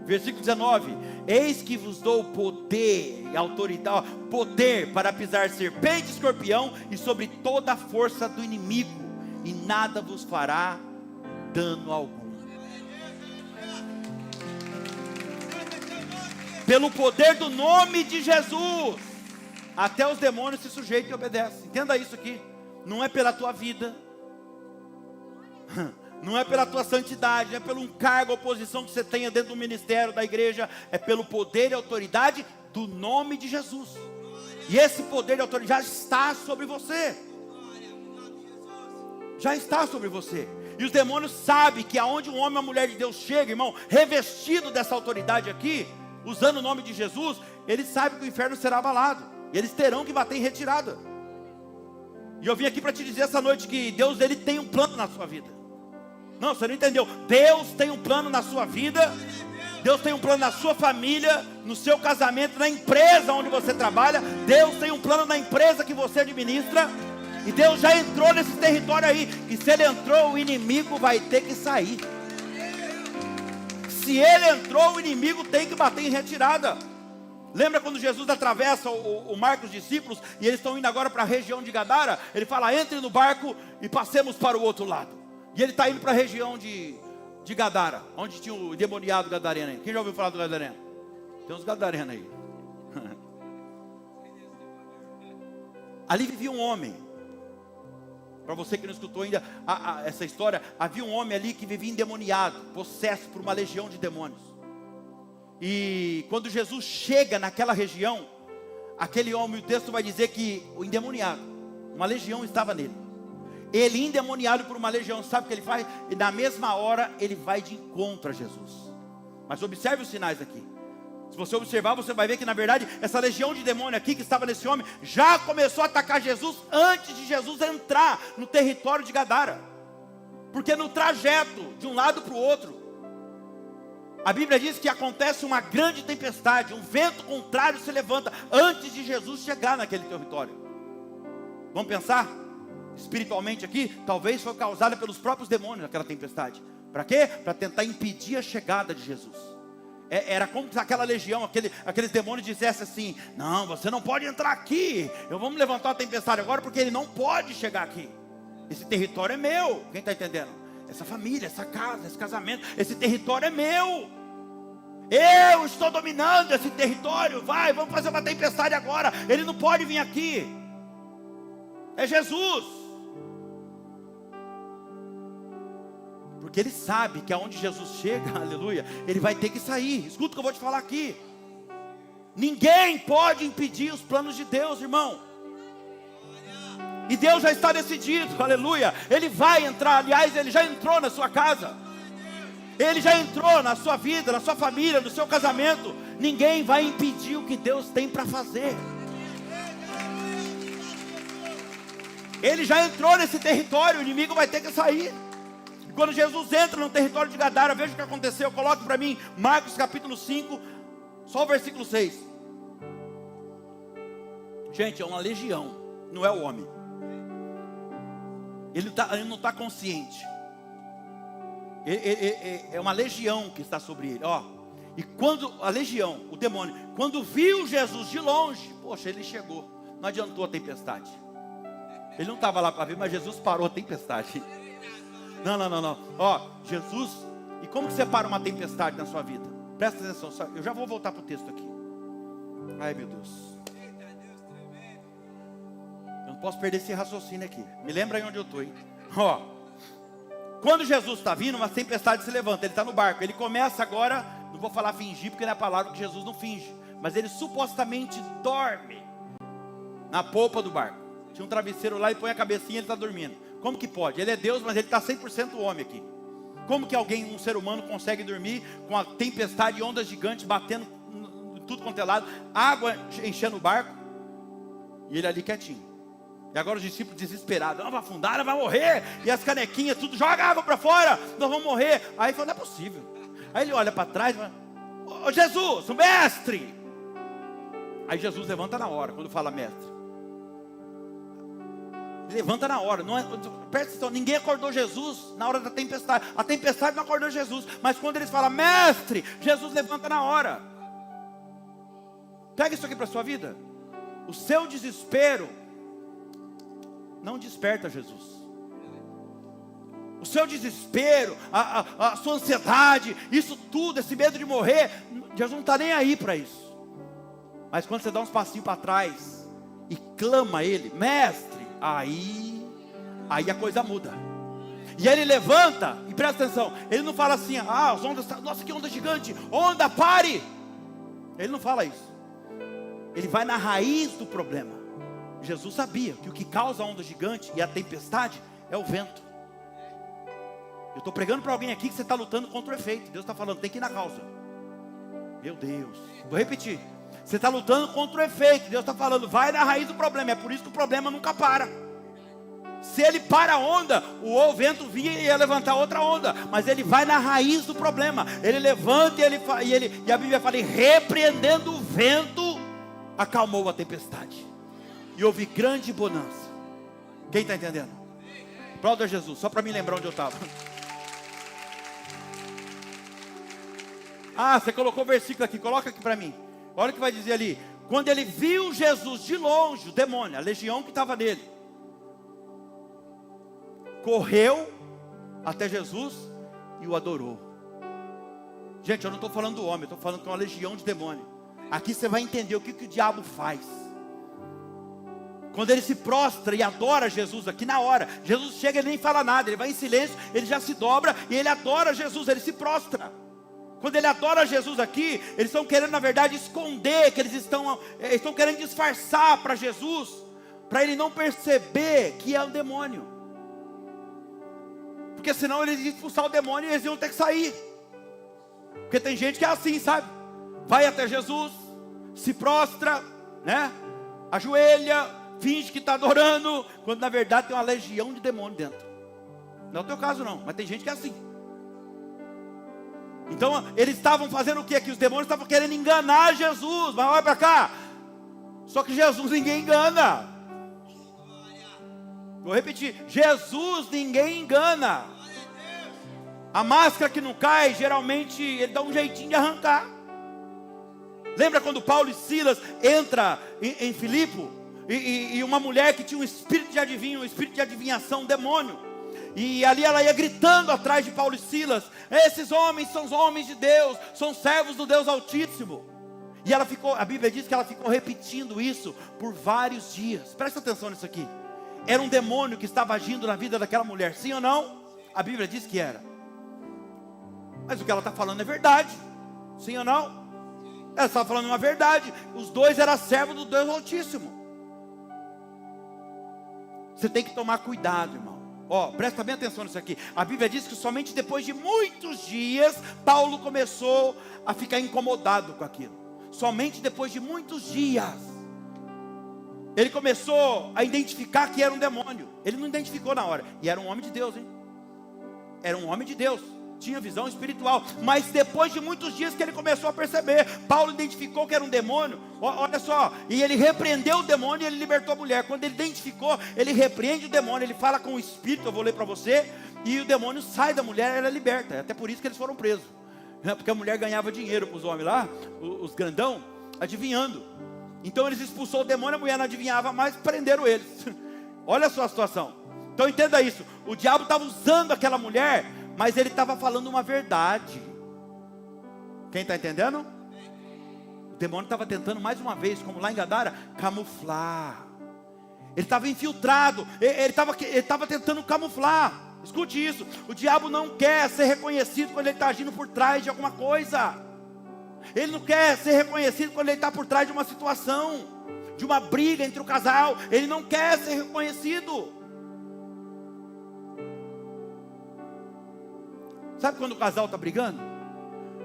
Versículo 19, eis que vos dou poder e autoridade, poder para pisar serpente e escorpião e sobre toda a força do inimigo, e nada vos fará dano algum. Pelo poder do nome de Jesus, até os demônios se sujeitam e obedecem. Entenda isso aqui, não é pela tua vida, não é pela tua santidade, não é pelo um cargo ou posição que você tenha dentro do ministério da igreja, é pelo poder e autoridade do nome de Jesus. E esse poder e autoridade já está sobre você. Já está sobre você. E os demônios sabem que aonde um homem ou uma mulher de Deus chega, irmão, revestido dessa autoridade aqui, usando o nome de Jesus, eles sabem que o inferno será abalado. E eles terão que bater em retirada. E eu vim aqui para te dizer essa noite que Deus, Ele tem um plano na sua vida. Não, você não entendeu. Deus tem um plano na sua vida. Deus tem um plano na sua família, no seu casamento, na empresa onde você trabalha. Deus tem um plano na empresa que você administra. E Deus já entrou nesse território aí. E se Ele entrou, o inimigo vai ter que sair. Se Ele entrou, o inimigo tem que bater em retirada. Lembra quando Jesus atravessa o mar com os discípulos, e eles estão indo agora para a região de Gadara? Ele fala, entre no barco e passemos para o outro lado. E ele está indo para a região de Gadara, onde tinha o endemoniado gadareno aí. Quem já ouviu falar do gadareno? Tem uns gadarenos aí. Ali vivia um homem. Para você que não escutou ainda essa história, havia um homem ali que vivia endemoniado, possesso por uma legião de demônios. E quando Jesus chega naquela região, aquele homem, o texto vai dizer que o endemoniado, uma legião estava nele. Ele endemoniado por uma legião, sabe o que ele faz? E na mesma hora ele vai de encontro a Jesus. Mas observe os sinais aqui. Se você observar, você vai ver que na verdade essa legião de demônio aqui que estava nesse homem já começou a atacar Jesus antes de Jesus entrar no território de Gadara. Porque no trajeto de um lado para o outro, a Bíblia diz que acontece uma grande tempestade, um vento contrário se levanta antes de Jesus chegar naquele território. Vamos pensar? Espiritualmente aqui, talvez foi causada pelos próprios demônios aquela tempestade. Para quê? Para tentar impedir a chegada de Jesus. Era como se aquela legião, aqueles demônios dissessem assim, não, você não pode entrar aqui, vamos levantar a tempestade agora, porque ele não pode chegar aqui. Esse território é meu. Quem está entendendo? Essa família, essa casa, esse casamento, esse território é meu. Eu estou dominando esse território. Vai, vamos fazer uma tempestade agora. Ele não pode vir aqui. É Jesus. Porque ele sabe que aonde Jesus chega, aleluia, ele vai ter que sair. Escuta o que eu vou te falar aqui. Ninguém pode impedir os planos de Deus, irmão. E Deus já está decidido, aleluia. Ele vai entrar, aliás, ele já entrou na sua casa. Ele já entrou na sua vida, na sua família, no seu casamento. Ninguém vai impedir o que Deus tem para fazer. Ele já entrou nesse território, o inimigo vai ter que sair. E quando Jesus entra no território de Gadara, veja o que aconteceu. Coloque para mim Marcos capítulo 5, só o versículo 6. Gente, é uma legião, não é o homem. Ele não está consciente. É uma legião que está sobre ele, ó. E quando a legião, o demônio, quando viu Jesus de longe, poxa, ele chegou, não adiantou a tempestade. Ele não estava lá para ver, mas Jesus parou a tempestade. Não. Ó, Jesus, e como que você para uma tempestade na sua vida? Presta atenção, eu já vou voltar para o texto aqui. Ai, meu Deus. posso perder esse raciocínio aqui. Me lembra aí onde eu estou, hein? Ó, quando Jesus está vindo, uma tempestade se levanta. Ele está no barco. Ele começa agora, não vou falar fingir, porque não é a palavra que Jesus não finge. Mas ele supostamente dorme na polpa do barco. Tinha um travesseiro lá e põe a cabecinha e ele está dormindo. Como que pode? Ele é Deus, mas ele está 100% homem aqui. Como que alguém, um ser humano, consegue dormir com a tempestade e ondas gigantes batendo em tudo quanto é lado, água enchendo o barco, e ele ali quietinho? E agora os discípulos desesperados: não, vai afundar, não vai morrer. E as canequinhas, tudo, joga água para fora, nós vamos morrer. Aí ele falou: não é possível. Aí ele olha para trás e fala: ô Jesus, o mestre. Aí Jesus levanta na hora, quando fala mestre. Ele levanta na hora. Não é, presta atenção, ninguém acordou Jesus na hora da tempestade. A tempestade não acordou Jesus. Mas quando eles falam mestre, Jesus levanta na hora. Pega isso aqui para a sua vida. O seu desespero não desperta Jesus. O seu desespero, a sua ansiedade, isso tudo, esse medo de morrer, Jesus não está nem aí para isso. Mas quando você dá uns passinhos para trás e clama a Ele, mestre, aí a coisa muda. E ele levanta, e presta atenção, ele não fala assim: ah, as ondas, nossa, que onda gigante, onda, pare. Ele não fala isso. Ele vai na raiz do problema. Jesus sabia que o que causa a onda gigante e a tempestade é o vento. Eu estou pregando para alguém aqui que você está lutando contra o efeito. Deus está falando: tem que ir na causa. Meu Deus, vou repetir. Você está lutando contra o efeito. Deus está falando: vai na raiz do problema. É por isso que o problema nunca para. Se ele para a onda, o vento vinha e ia levantar outra onda. Mas ele vai na raiz do problema. Ele levanta e a Bíblia fala: e repreendendo o vento, acalmou a tempestade. E houve grande bonança. Quem está entendendo? Aplauda Jesus, só para me lembrar onde eu estava. Ah, você colocou o versículo aqui, coloca aqui para mim. Olha o que vai dizer ali: quando ele viu Jesus de longe, o demônio, a legião que estava nele, correu até Jesus e o adorou. Gente, eu não estou falando do homem, eu estou falando que é uma legião de demônio. Aqui você vai entender o que o diabo faz. Quando ele se prostra e adora Jesus aqui na hora, Jesus chega, ele nem fala nada, ele vai em silêncio, ele já se dobra e ele adora Jesus, ele se prostra. Quando ele adora Jesus aqui, eles estão querendo na verdade esconder, que eles estão querendo disfarçar para Jesus, para ele não perceber que é um demônio. Porque senão eles iam expulsar o demônio e eles iam ter que sair. Porque tem gente que é assim, sabe? Vai até Jesus, se prostra, né? Ajoelha, finge que está adorando, quando na verdade tem uma legião de demônio dentro. Não é o teu caso não, mas tem gente que é assim. Então eles estavam fazendo o que aqui? Os demônios estavam querendo enganar Jesus. Mas olha para cá. Só que Jesus ninguém engana. Vou repetir: Jesus ninguém engana. A máscara que não cai, geralmente ele dá um jeitinho de arrancar. Lembra quando Paulo e Silas entram em Filipe? E uma mulher que tinha um espírito de adivinho, um espírito de adivinhação, um demônio. E ali ela ia gritando atrás de Paulo e Silas: esses homens são os homens de Deus, são servos do Deus Altíssimo. E ela ficou, a Bíblia diz que ela ficou repetindo isso por vários dias. Presta atenção nisso aqui. Era um demônio que estava agindo na vida daquela mulher, sim ou não? A Bíblia diz que era. Mas o que ela está falando é verdade, sim ou não? Ela estava falando uma verdade. Os dois eram servos do Deus Altíssimo. Você tem que tomar cuidado, irmão. Ó, presta bem atenção nisso aqui. A Bíblia diz que somente depois de muitos dias Paulo começou a ficar incomodado com aquilo. Somente depois de muitos dias ele começou a identificar que era um demônio. Ele não identificou na hora. E era um homem de Deus, hein? Era um homem de Deus. Tinha visão espiritual. Mas depois de muitos dias que ele começou a perceber, Paulo identificou que era um demônio. Olha só. E ele repreendeu o demônio e ele libertou a mulher. Quando ele identificou, ele repreende o demônio. Ele fala com o espírito, eu vou ler para você. E o demônio sai da mulher, ela é liberta. Até por isso que eles foram presos. Porque a mulher ganhava dinheiro para os homens lá, os grandão, adivinhando. Então eles expulsou o demônio, a mulher não adivinhava mais, prenderam eles. Olha só a situação. Então entenda isso. O diabo estava usando aquela mulher, mas ele estava falando uma verdade. Quem está entendendo? O demônio estava tentando mais uma vez, como lá em Gadara, camuflar. Ele estava infiltrado, ele estava tentando camuflar. Escute isso, o diabo não quer ser reconhecido quando ele está agindo por trás de alguma coisa. Ele não quer ser reconhecido quando ele está por trás de uma situação, de uma briga entre o casal. Ele não quer ser reconhecido. Sabe quando o casal está brigando?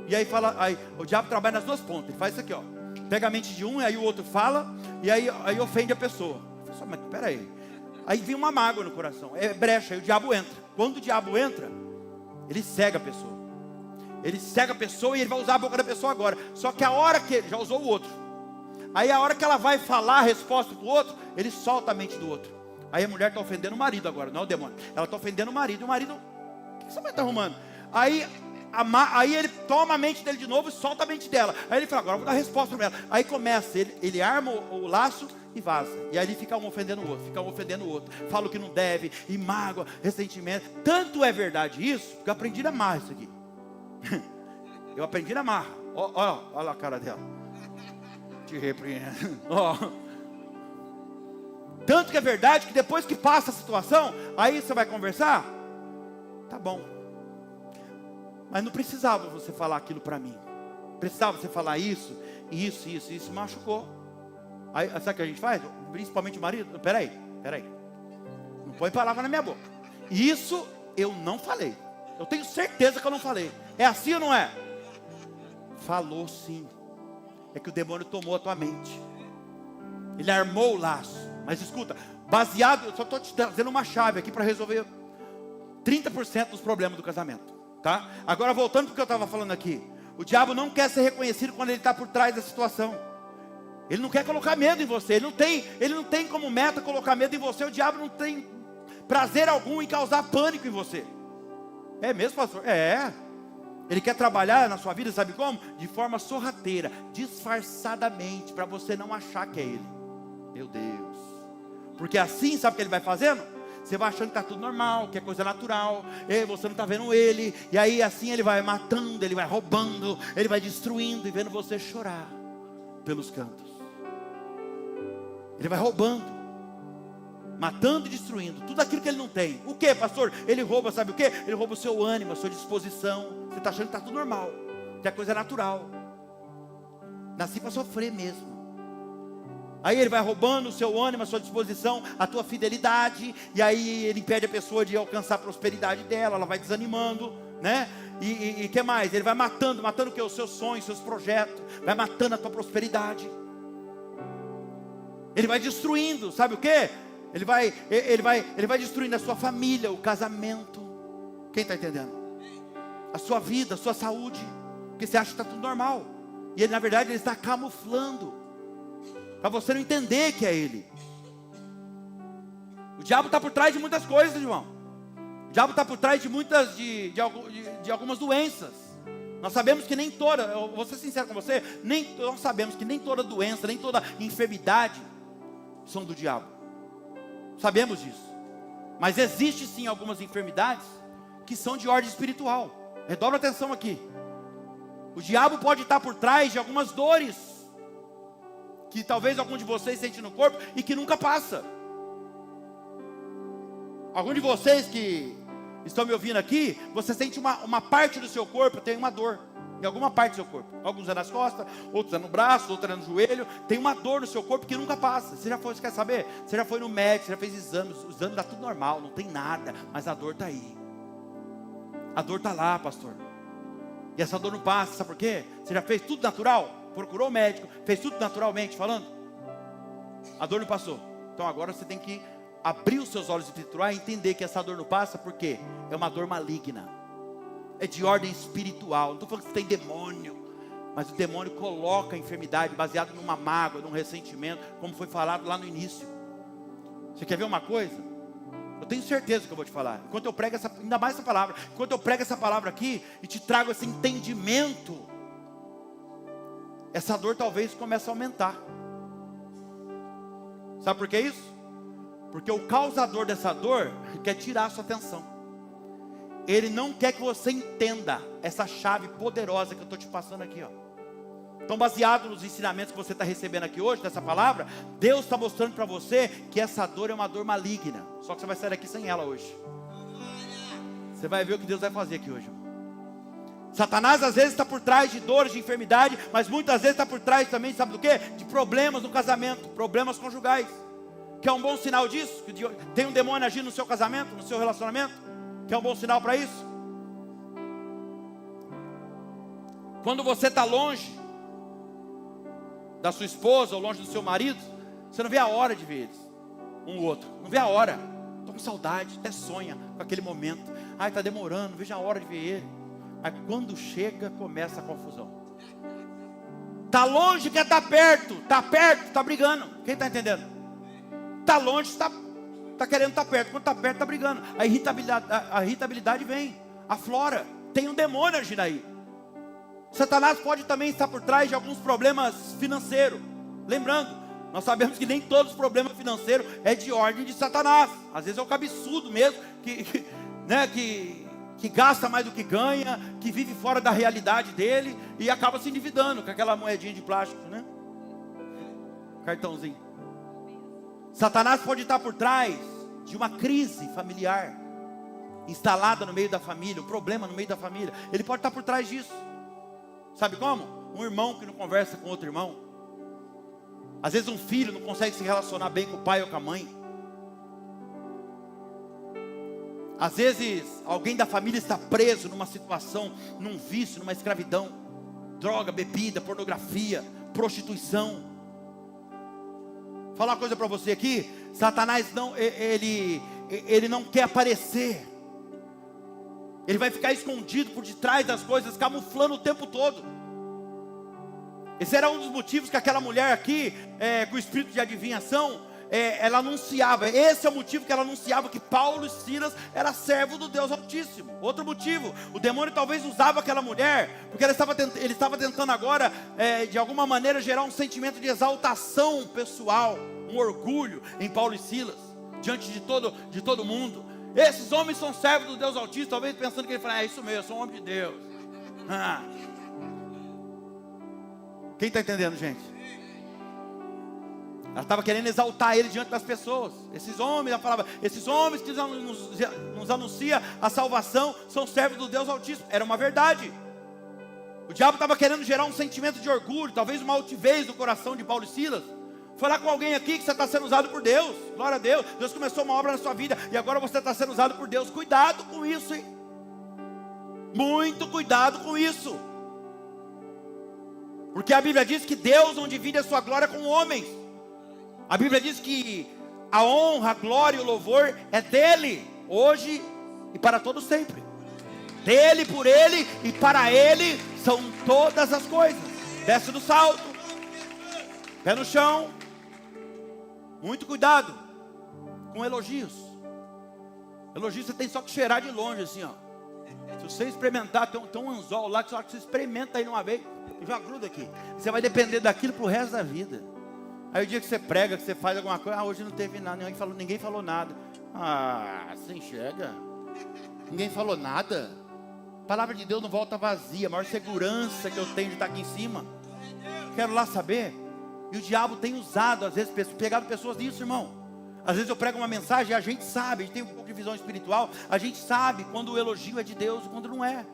E aí o diabo trabalha nas duas pontas. Ele faz isso aqui, ó. Pega a mente de um, e aí o outro fala, e aí ofende a pessoa. Mas peraí. Aí vem uma mágoa no coração, é brecha, aí o diabo entra. Quando o diabo entra, ele cega a pessoa. Ele cega a pessoa e ele vai usar a boca da pessoa agora. Só que a hora que ele já usou o outro, aí a hora que ela vai falar a resposta para o outro, ele solta a mente do outro. Aí a mulher está ofendendo o marido agora, não é o demônio. Ela está ofendendo o marido, e o marido, o que você vai estar arrumando? Aí ele toma a mente dele de novo e solta a mente dela. Aí ele fala, agora eu vou dar a resposta para ela. Aí começa, ele arma o laço e vaza. E aí ele fica um ofendendo o outro, fica um ofendendo o outro. Fala o que não deve, e mágoa, ressentimento. Tanto é verdade isso, que eu aprendi a amar isso aqui. Eu aprendi a amar. Olha a cara dela. Te repreendo. Tanto que é verdade que depois que passa a situação, aí você vai conversar. Tá bom. Mas não precisava você falar aquilo para mim. Precisava você falar isso machucou. Aí, sabe o que a gente faz? Principalmente o marido. Peraí. Não põe palavra na minha boca. Isso eu não falei. Eu tenho certeza que eu não falei. É assim ou não é? Falou sim. É que o demônio tomou a tua mente. Ele armou o laço. Mas escuta, baseado, eu só estou te trazendo uma chave aqui para resolver 30% dos problemas do casamento. Tá? Agora voltando para o que eu estava falando aqui. O diabo não quer ser reconhecido quando ele está por trás da situação. Ele não quer colocar medo em você. Ele não tem como meta colocar medo em você. O diabo não tem prazer algum em causar pânico em você. É mesmo, pastor? É. Ele quer trabalhar na sua vida, sabe como? De forma sorrateira, disfarçadamente, para você não achar que é ele. Meu Deus. Porque assim, sabe o que ele vai fazendo? Você vai achando que está tudo normal, que é coisa natural, e você não está vendo ele. E aí assim ele vai matando, ele vai roubando, ele vai destruindo e vendo você chorar pelos cantos. Ele vai roubando, matando e destruindo tudo aquilo que ele não tem. O que, pastor? Ele rouba, sabe o que? Ele rouba o seu ânimo, a sua disposição. Você está achando que está tudo normal, que é coisa natural. Nasci para sofrer mesmo. Aí ele vai roubando o seu ânimo, a sua disposição, a tua fidelidade. E aí ele impede a pessoa de alcançar a prosperidade dela. Ela vai desanimando, né? E que mais? Ele vai matando o que? Os seus sonhos, seus projetos. Vai matando a tua prosperidade. Ele vai destruindo, sabe o que? Ele vai destruindo a sua família, o casamento. Quem está entendendo? A sua vida, a sua saúde. Porque você acha que está tudo normal. E ele, na verdade, ele está camuflando. Para você não entender que é ele. O diabo está por trás de muitas coisas, irmão. O diabo está por trás de muitas, de algumas doenças. Nós sabemos que nem toda, eu vou ser sincero com você, nós sabemos que nem toda doença, nem toda enfermidade são do diabo. Sabemos disso. Mas existe sim algumas enfermidades que são de ordem espiritual. Redobra atenção aqui. O diabo pode estar por trás de algumas dores que talvez algum de vocês sente no corpo e que nunca passa. Algum de vocês que estão me ouvindo aqui, você sente uma parte do seu corpo, tem uma dor em alguma parte do seu corpo. Alguns é nas costas, outros é no braço, outros é no joelho. Tem uma dor no seu corpo que nunca passa. Você quer saber? Você já foi no médico, você já fez exames. Os exames dá tudo normal, não tem nada, mas a dor está aí. A dor está lá, pastor. E essa dor não passa, sabe por quê? Você já fez tudo natural? Procurou o médico, fez tudo naturalmente falando? A dor não passou. Então agora você tem que abrir os seus olhos espirituais e entender que essa dor não passa, porque é uma dor maligna. É de ordem espiritual. Não estou falando que você tem demônio, mas o demônio coloca a enfermidade baseado numa mágoa, num ressentimento, como foi falado lá no início. Você quer ver uma coisa? Eu tenho certeza que eu vou te falar. Enquanto eu prego ainda mais essa palavra, enquanto eu prego essa palavra aqui e te trago esse entendimento, essa dor talvez comece a aumentar. Sabe por que isso? Porque o causador dessa dor quer tirar a sua atenção. Ele não quer que você entenda essa chave poderosa que eu estou te passando aqui, ó. Então, baseado nos ensinamentos que você está recebendo aqui hoje, dessa palavra, Deus está mostrando para você que essa dor é uma dor maligna. Só que você vai sair daqui sem ela hoje. Você vai ver o que Deus vai fazer aqui hoje. Satanás às vezes está por trás de dores, de enfermidade, mas muitas vezes está por trás também, sabe do quê? De problemas no casamento, problemas conjugais. Que é um bom sinal disso? Que tem um demônio agindo no seu casamento, no seu relacionamento? Que é um bom sinal para isso? Quando você está longe da sua esposa ou longe do seu marido, você não vê a hora de ver eles, um ou outro, não vê a hora, estou com saudade, até sonha com aquele momento, ai está demorando, não vejo a hora de ver ele, mas quando chega começa a confusão, está longe quer estar perto, está brigando, quem está entendendo? Está longe, está querendo estar perto, quando está perto está brigando, a irritabilidade vem, aflora, tem um demônio agindo aí. Satanás pode também estar por trás de alguns problemas financeiros. Lembrando, nós sabemos que nem todos os problemas financeiros é de ordem de Satanás. Às vezes é o cabeçudo mesmo, que gasta mais do que ganha, que vive fora da realidade dele e acaba se endividando com aquela moedinha de plástico, né? Cartãozinho. Satanás pode estar por trás de uma crise familiar instalada no meio da família, um problema no meio da família. Ele pode estar por trás disso. Sabe como? Um irmão que não conversa com outro irmão. Às vezes um filho não consegue se relacionar bem com o pai ou com a mãe. Às vezes alguém da família está preso numa situação, num vício, numa escravidão. Droga, bebida, pornografia, prostituição. Vou falar uma coisa para você aqui. Satanás ele não quer aparecer. Ele vai ficar escondido por detrás das coisas, camuflando o tempo todo. Esse era um dos motivos que aquela mulher aqui, com o espírito de adivinhação, ela anunciava. Esse é o motivo que ela anunciava que Paulo e Silas era servo do Deus Altíssimo. Outro motivo, o demônio talvez usava aquela mulher, porque ele estava tentando agora, de alguma maneira, gerar um sentimento de exaltação pessoal, um orgulho em Paulo e Silas, diante de todo mundo. Esses homens são servos do Deus Altíssimo, talvez pensando que ele fala, isso mesmo, eu sou um homem de Deus. Quem está entendendo, gente? Ela estava querendo exaltar ele diante das pessoas. Esses homens, ela falava, esses homens que nos anunciam a salvação são servos do Deus Altíssimo. Era uma verdade. O diabo estava querendo gerar um sentimento de orgulho, talvez uma altivez no coração de Paulo e Silas. Falar com alguém aqui que você está sendo usado por Deus. Glória a Deus. Deus começou uma obra na sua vida e agora você está sendo usado por Deus. Cuidado com isso, hein? Muito cuidado com isso. Porque a Bíblia diz que Deus não divide a sua glória com homens. A Bíblia diz que a honra, a glória e o louvor é dele, hoje e para todo sempre. Dele, por ele e para ele são todas as coisas. Desce do salto, pé no chão. Muito cuidado com elogios. Elogios você tem só que cheirar de longe assim, ó. Se você experimentar, tem um anzol lá que só que você experimenta aí numa vez e já gruda aqui. Você vai depender daquilo pro resto da vida. Aí o dia que você prega, que você faz alguma coisa, hoje não teve nada, ninguém falou nada. Você enxerga? Ninguém falou nada. A palavra de Deus não volta vazia. A maior segurança que eu tenho de estar aqui em cima. Quero lá saber. E o diabo tem usado, às vezes, pegado pessoas nisso, irmão. Às vezes eu prego uma mensagem e a gente sabe, a gente tem um pouco de visão espiritual, a gente sabe quando o elogio é de Deus e quando não é.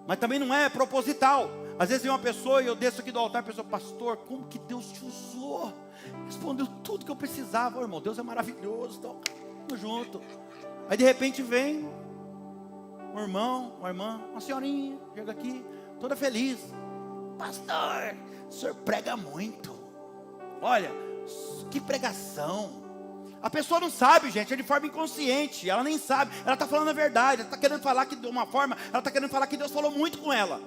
Mas também não é proposital. Às vezes vem uma pessoa e eu desço aqui do altar, a pessoa, pastor, como que Deus te usou? Respondeu tudo que eu precisava. Irmão, Deus é maravilhoso, então, tamo junto. Aí de repente vem um irmão, uma irmã, uma senhorinha, chega aqui, toda feliz. Pastor, o senhor prega muito. Olha, que pregação. A pessoa não sabe, gente, é de forma inconsciente. Ela nem sabe, ela está falando a verdade. Ela está querendo falar que de uma forma, ela está querendo falar que Deus falou muito com ela.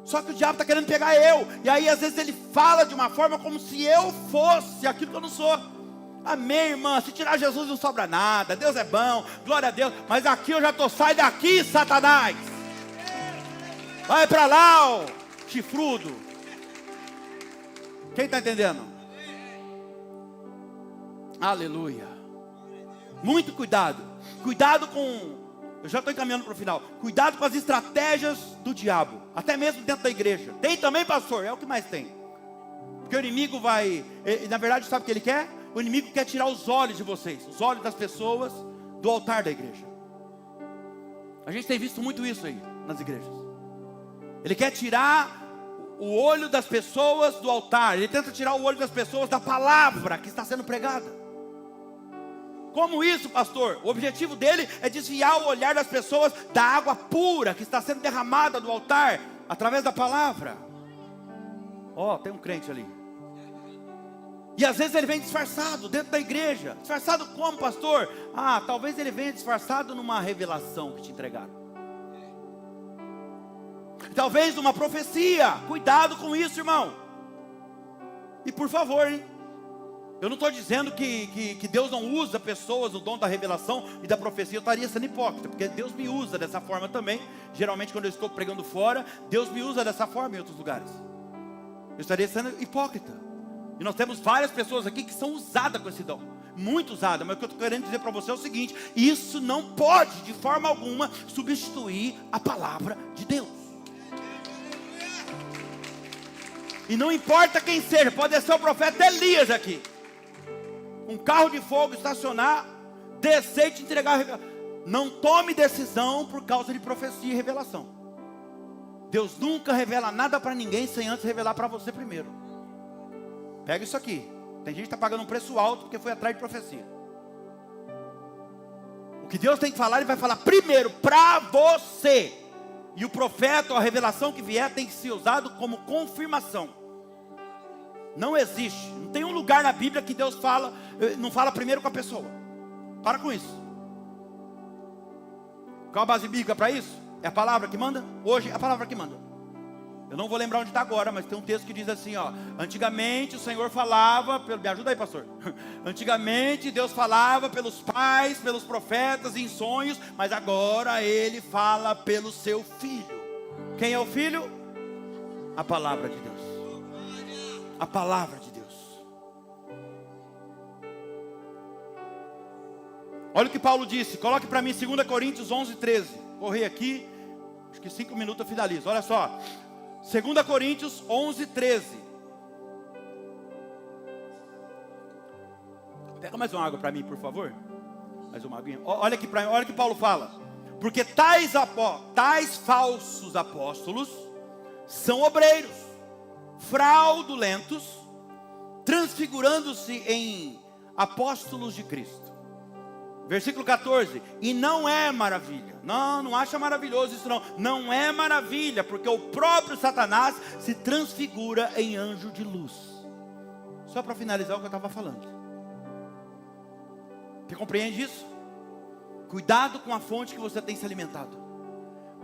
Só que o diabo está querendo pegar eu. E aí às vezes ele fala de uma forma como se eu fosse aquilo que eu não sou. Amém, irmã, se tirar Jesus não sobra nada. Deus é bom, glória a Deus. Mas aqui eu já estou, sai daqui, Satanás. Vai para lá, ó, chifrudo. Quem está entendendo? Aleluia. Muito cuidado. Cuidado com... Eu já estou encaminhando para o final. Cuidado com as estratégias do diabo, até mesmo dentro da igreja. Tem também, pastor? É o que mais tem. Porque o inimigo vai, na verdade, sabe o que ele quer? O inimigo quer tirar os olhos de vocês, os olhos das pessoas do altar da igreja. A gente tem visto muito isso aí nas igrejas. Ele quer tirar o olho das pessoas do altar. Ele tenta tirar o olho das pessoas da palavra que está sendo pregada. Como isso, pastor? O objetivo dele é desviar o olhar das pessoas da água pura que está sendo derramada do altar através da palavra. Ó, tem um crente ali. E às vezes ele vem disfarçado dentro da igreja. Disfarçado como, pastor? Ah, talvez ele venha disfarçado numa revelação que te entregaram. Talvez numa profecia. Cuidado com isso, irmão. E por favor, hein? Eu não estou dizendo que Deus não usa pessoas, o dom da revelação e da profecia. Eu estaria sendo hipócrita, porque Deus me usa dessa forma também. Geralmente quando eu estou pregando fora, Deus me usa dessa forma em outros lugares. Eu estaria sendo hipócrita. E nós temos várias pessoas aqui que são usadas com esse dom. Muito usadas. Mas o que eu estou querendo dizer para você é o seguinte: isso não pode de forma alguma substituir a palavra de Deus. E não importa quem seja, pode ser o profeta Elias aqui. Um carro de fogo estacionar, descer e te entregar. Não tome decisão por causa de profecia e revelação. Deus nunca revela nada para ninguém sem antes revelar para você primeiro. Pega isso aqui. Tem gente que está pagando um preço alto porque foi atrás de profecia. O que Deus tem que falar, Ele vai falar primeiro para você. E o profeta ou a revelação que vier tem que ser usado como confirmação. Não existe, não tem um lugar na Bíblia que Deus fala, não fala primeiro com a pessoa. Para com isso. Qual a base bíblica para isso? É a palavra que manda? Hoje é a palavra que manda. Eu não vou lembrar onde está agora, mas tem um texto que diz assim, ó: antigamente o Senhor falava, me ajuda aí, pastor. Antigamente Deus falava pelos pais, pelos profetas em sonhos, mas agora Ele fala pelo seu Filho. Quem é o Filho? A palavra de Deus. A palavra de Deus. Olha o que Paulo disse. Coloque para mim 2 Coríntios 11, 13. Corri aqui, acho que 5 minutos eu finalizo. Olha só, 2 Coríntios 11, 13. Pega mais uma água para mim, por favor. Mais uma aguinha. Olha aqui para mim, olha o que Paulo fala. Porque tais falsos apóstolos são obreiros fraudulentos, transfigurando-se em apóstolos de Cristo. Versículo 14. E não é maravilha. Não acha maravilhoso isso não. Não é maravilha, porque o próprio Satanás se transfigura em anjo de luz. Só para finalizar o que eu estava falando. Você compreende isso? Cuidado com a fonte que você tem se alimentado.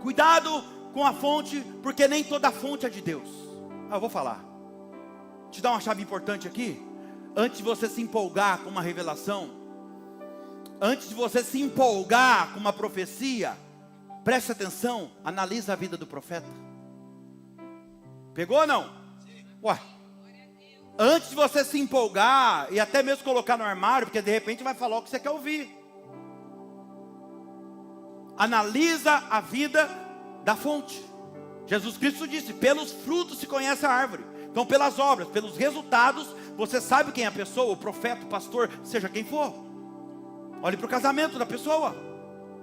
Cuidado com a fonte, porque nem toda fonte é de Deus. Eu vou falar. Te dar uma chave importante aqui. Antes de você se empolgar com uma revelação, antes de você se empolgar com uma profecia, preste atenção, analisa a vida do profeta. Pegou ou não? Ué. Antes de você se empolgar e até mesmo colocar no armário, porque de repente vai falar o que você quer ouvir. Analisa a vida da fonte. Jesus Cristo disse: pelos frutos se conhece a árvore. Então pelas obras, pelos resultados, você sabe quem é a pessoa, o profeta, o pastor, seja quem for. Olhe para o casamento da pessoa.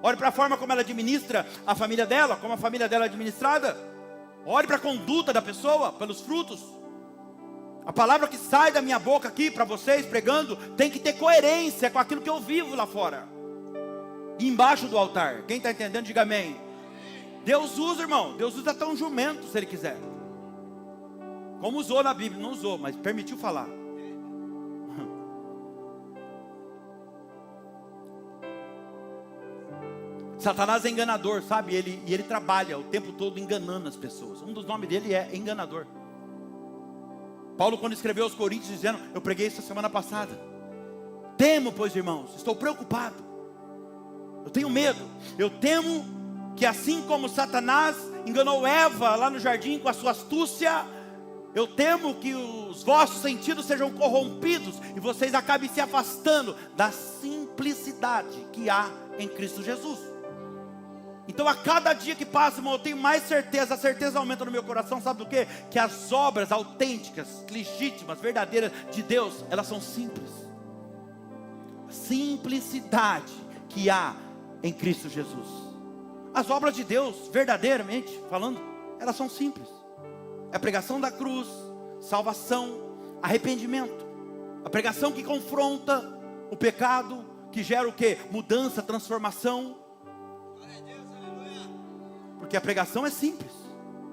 Olhe para a forma como ela administra a família dela, como a família dela é administrada. Olhe para a conduta da pessoa, pelos frutos. A palavra que sai da minha boca aqui para vocês, pregando, tem que ter coerência com aquilo que eu vivo lá fora. E embaixo do altar. Quem está entendendo, diga amém. Deus usa, irmão. Deus usa até um jumento, se Ele quiser. Como usou na Bíblia. Não usou, mas permitiu falar. Satanás é enganador, sabe? Ele trabalha o tempo todo enganando as pessoas. Um dos nomes dele é enganador. Paulo, quando escreveu aos Coríntios, dizendo, eu preguei isso semana passada: temo, pois, irmãos, estou preocupado. Eu tenho medo. Eu temo que assim como Satanás enganou Eva lá no jardim com a sua astúcia, eu temo que os vossos sentidos sejam corrompidos e vocês acabem se afastando da simplicidade que há em Cristo Jesus. Então a cada dia que passa, irmão, eu tenho mais certeza, a certeza aumenta no meu coração, sabe do quê? Que as obras autênticas, legítimas, verdadeiras de Deus, elas são simples. Simplicidade que há em Cristo Jesus. As obras de Deus, verdadeiramente falando, elas são simples. É a pregação da cruz, salvação, arrependimento. A pregação que confronta o pecado, que gera o quê? Mudança, transformação. Porque a pregação é simples.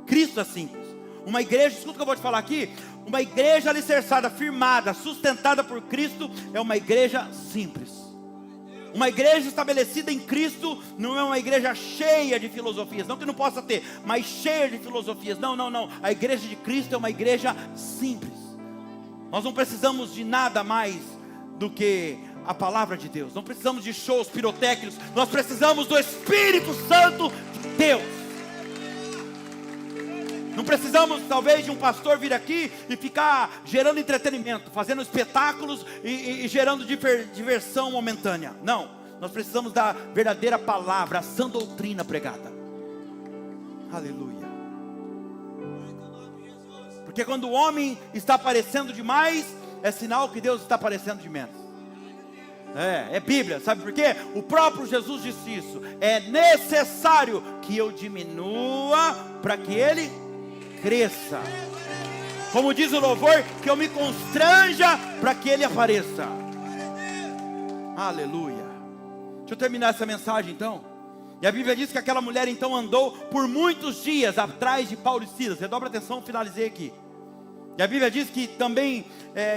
Cristo é simples. Uma igreja, escuta o que eu vou te falar aqui. Uma igreja alicerçada, firmada, sustentada por Cristo, é uma igreja simples. Uma igreja estabelecida em Cristo não é uma igreja cheia de filosofias. Não que não possa ter, mas cheia de filosofias. Não. A igreja de Cristo é uma igreja simples. Nós não precisamos de nada mais do que a palavra de Deus. Não precisamos de shows pirotécnicos. Nós precisamos do Espírito Santo de Deus. Não precisamos talvez de um pastor vir aqui e ficar gerando entretenimento, fazendo espetáculos e gerando diversão momentânea. Não, nós precisamos da verdadeira palavra, a sã doutrina pregada. Aleluia. Porque quando o homem está aparecendo demais, é sinal que Deus está aparecendo de menos. É Bíblia, sabe por quê? O próprio Jesus disse isso. É necessário que eu diminua para que Ele cresça. Como diz o louvor, que eu me constranja para que Ele apareça. Aleluia. Deixa eu terminar essa mensagem então. E a Bíblia diz que aquela mulher então andou por muitos dias atrás de Paulo e Silas. Redobra atenção, finalizei aqui. E a Bíblia diz que também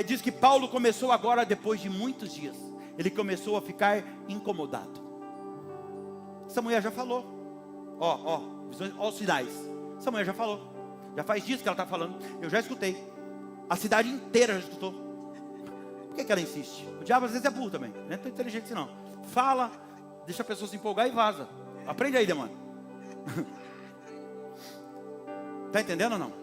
diz que Paulo começou agora, depois de muitos dias, ele começou a ficar incomodado. Essa mulher já falou. Ó os sinais. Essa mulher já falou. Já faz dias que ela está falando. Eu já escutei. A cidade inteira já escutou. Por que ela insiste? O diabo às vezes é burro também. Não é tão inteligente assim não. Fala, deixa a pessoa se empolgar e vaza. Aprende aí, demônio. Está entendendo ou não?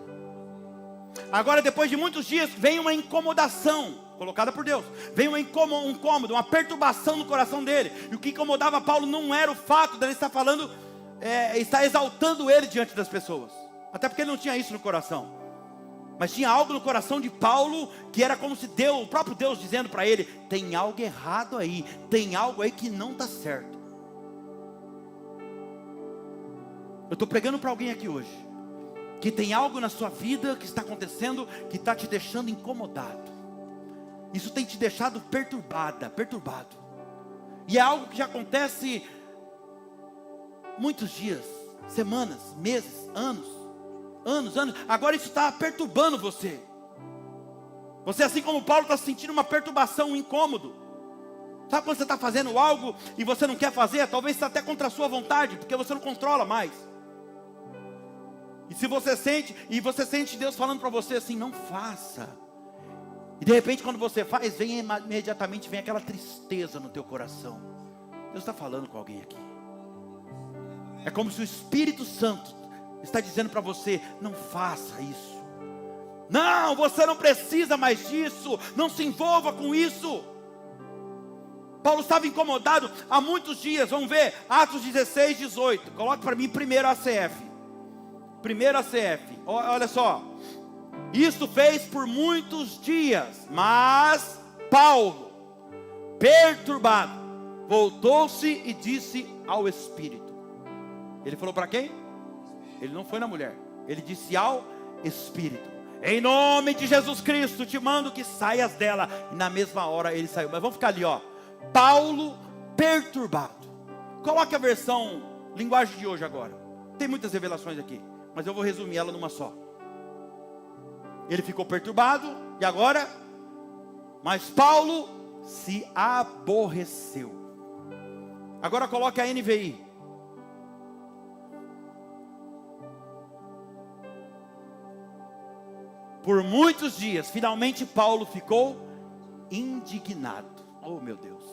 Agora, depois de muitos dias, vem uma incomodação colocada por Deus. Vem um incômodo, uma perturbação no coração dele. E o que incomodava Paulo não era o fato dele estar falando, estar exaltando ele diante das pessoas. Até porque ele não tinha isso no coração. Mas tinha algo no coração de Paulo que era como se Deus, o próprio Deus dizendo para ele: tem algo errado aí, tem algo aí que não está certo. Eu estou pregando para alguém aqui hoje que tem algo na sua vida que está acontecendo, que está te deixando incomodado. Isso tem te deixado perturbado. E é algo que já acontece muitos dias, semanas, meses, anos. Agora isso está perturbando você. Você, assim como Paulo, está sentindo uma perturbação, um incômodo. Sabe quando você está fazendo algo e você não quer fazer? Talvez está até contra a sua vontade, porque você não controla mais. E se você sente Deus falando para você assim: não faça. E de repente quando você faz, imediatamente vem aquela tristeza no teu coração. Deus está falando com alguém aqui. É como se o Espírito Santo está dizendo para você: não faça isso. Não, você não precisa mais disso. Não se envolva com isso. Paulo estava incomodado há muitos dias. Vamos ver, Atos 16, 18. Coloque para mim primeiro a ACF. Primeiro a CF, olha só. Isto fez por muitos dias, mas Paulo, perturbado, voltou-se e disse ao Espírito. Ele falou para quem? Ele não foi na mulher. Ele disse ao Espírito: em nome de Jesus Cristo, te mando que saias dela. E na mesma hora ele saiu. Mas vamos ficar ali, ó. Paulo perturbado. Coloque a versão linguagem de hoje agora. Tem muitas revelações aqui, mas eu vou resumir ela numa só. Ele ficou perturbado, e agora? Mas Paulo se aborreceu. Agora coloque a NVI. Por muitos dias, finalmente Paulo ficou indignado. Oh meu Deus.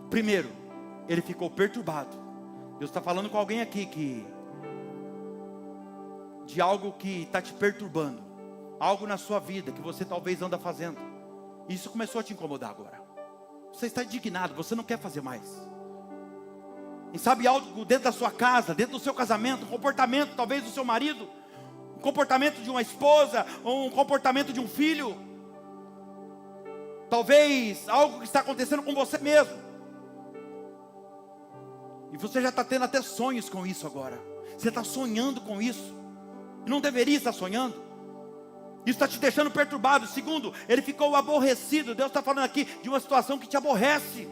Primeiro, ele ficou perturbado. Deus está falando com alguém aqui de algo que está te perturbando, algo na sua vida que você talvez anda fazendo. Isso começou a te incomodar agora. Você está indignado, você não quer fazer mais. Quem sabe algo dentro da sua casa, dentro do seu casamento, um comportamento talvez do seu marido, um comportamento de uma esposa, ou um comportamento de um filho. Talvez algo que está acontecendo com você mesmo. E você já está tendo até sonhos com isso agora. Você está sonhando com isso. E não deveria estar sonhando. Isso está te deixando perturbado. Segundo, ele ficou aborrecido. Deus está falando aqui de uma situação que te aborrece.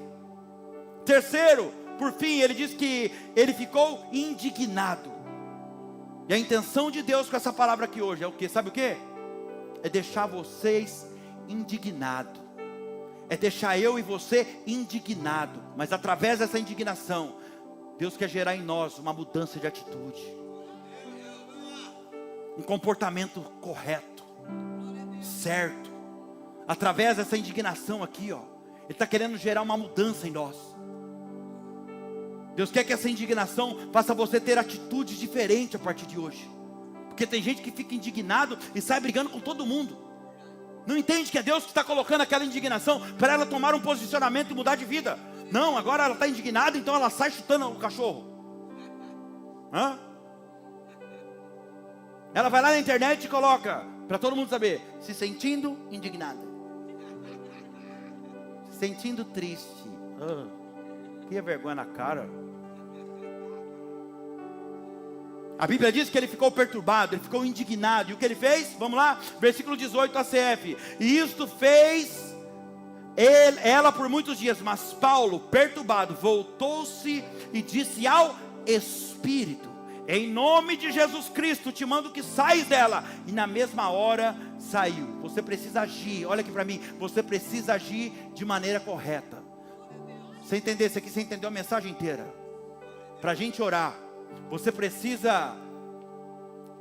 Terceiro, por fim, ele diz que ele ficou indignado. E a intenção de Deus com essa palavra aqui hoje é o que? Sabe o que? É deixar vocês indignados. É deixar eu e você indignado. Mas através dessa indignação, Deus quer gerar em nós uma mudança de atitude, um comportamento correto, certo. Através dessa indignação aqui, ó, Ele está querendo gerar uma mudança em nós. Deus quer que essa indignação faça você ter atitudes diferentes a partir de hoje. Porque tem gente que fica indignado e sai brigando com todo mundo. Não entende que é Deus que está colocando aquela indignação para ela tomar um posicionamento e mudar de vida. Não, agora ela está indignada, então ela sai chutando o cachorro. Hã? Ela vai lá na internet e coloca, para todo mundo saber, se sentindo indignada, se sentindo triste. Que vergonha na cara. A Bíblia diz que ele ficou perturbado, ele ficou indignado. E o que ele fez? Vamos lá, versículo 18 ACF. E isto fez ela por muitos dias. Mas Paulo, perturbado, voltou-se e disse ao Espírito: em nome de Jesus Cristo, te mando que saias dela. E na mesma hora saiu. Você precisa agir, olha aqui para mim. Você precisa agir de maneira correta. Você entendeu isso aqui? Você entendeu a mensagem inteira? Para a gente orar, você precisa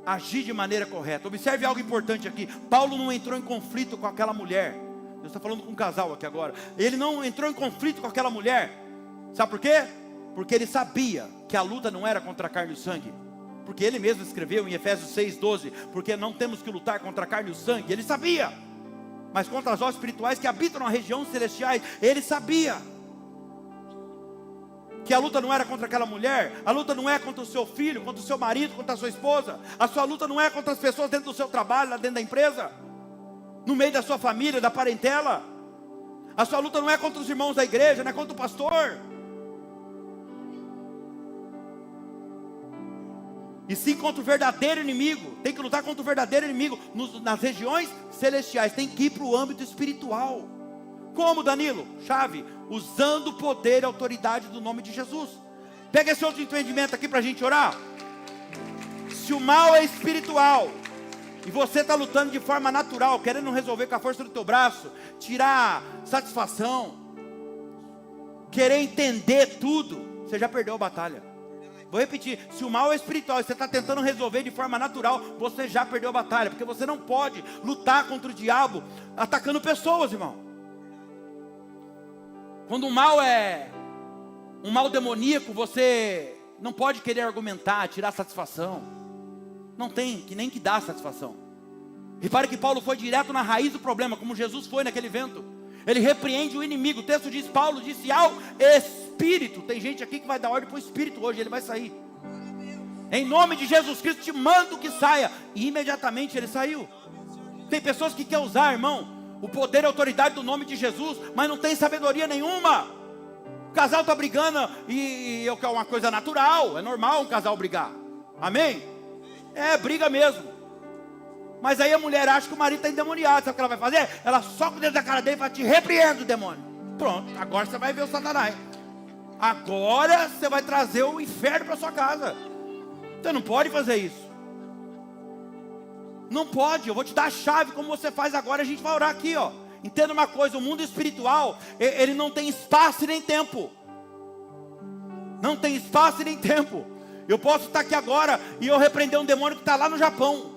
agir de maneira correta. Observe algo importante aqui. Paulo não entrou em conflito com aquela mulher. Deus está falando com um casal aqui agora. Ele não entrou em conflito com aquela mulher. Sabe por quê? Porque ele sabia que a luta não era contra a carne e o sangue. Porque ele mesmo escreveu em Efésios 6:12, porque não temos que lutar contra a carne e o sangue. Ele sabia. Mas contra as hostes espirituais que habitam na região celestiais. Ele sabia que a luta não era contra aquela mulher. A luta não é contra o seu filho, contra o seu marido, contra a sua esposa. A sua luta não é contra as pessoas dentro do seu trabalho, lá dentro da empresa, no meio da sua família, da parentela. A sua luta não é contra os irmãos da igreja, não é contra o pastor, e sim contra o verdadeiro inimigo. Tem que lutar contra o verdadeiro inimigo nas regiões celestiais. Tem que ir para o âmbito espiritual. Como, Danilo? Chave: usando o poder e a autoridade do nome de Jesus. Pega esse outro entendimento aqui para a gente orar. Se o mal é espiritual e você está lutando de forma natural, querendo resolver com a força do teu braço, tirar satisfação, querer entender tudo, você já perdeu a batalha. Vou repetir: se o mal é espiritual e você está tentando resolver de forma natural, você já perdeu a batalha. Porque você não pode lutar contra o diabo atacando pessoas, irmão. Quando o mal é um mal demoníaco, você não pode querer argumentar, tirar satisfação. Não tem que nem que dar satisfação. Repare que Paulo foi direto na raiz do problema, como Jesus foi naquele evento. Ele repreende o inimigo. O texto diz: Paulo disse ao Espírito. Tem gente aqui que vai dar ordem para o Espírito hoje, ele vai sair. Em nome de Jesus Cristo te mando que saia. E imediatamente ele saiu. Tem pessoas que querem usar, irmão, o poder e a autoridade do nome de Jesus, mas não tem sabedoria nenhuma. O casal está brigando e é uma coisa natural. É normal um casal brigar. Amém? É, briga mesmo. Mas aí a mulher acha que o marido está endemoniado. Sabe o que ela vai fazer? Ela soca o dedo da cara dele e fala: te repreendo, demônio. Pronto, agora você vai ver o Satanás. Agora você vai trazer o inferno para sua casa. Você não pode fazer isso. Não pode. Eu vou te dar a chave como você faz agora. A gente vai orar aqui, ó. Entenda uma coisa: o mundo espiritual, ele não tem espaço e nem tempo. Não tem espaço e nem tempo. Eu posso estar aqui agora e eu repreender um demônio que está lá no Japão,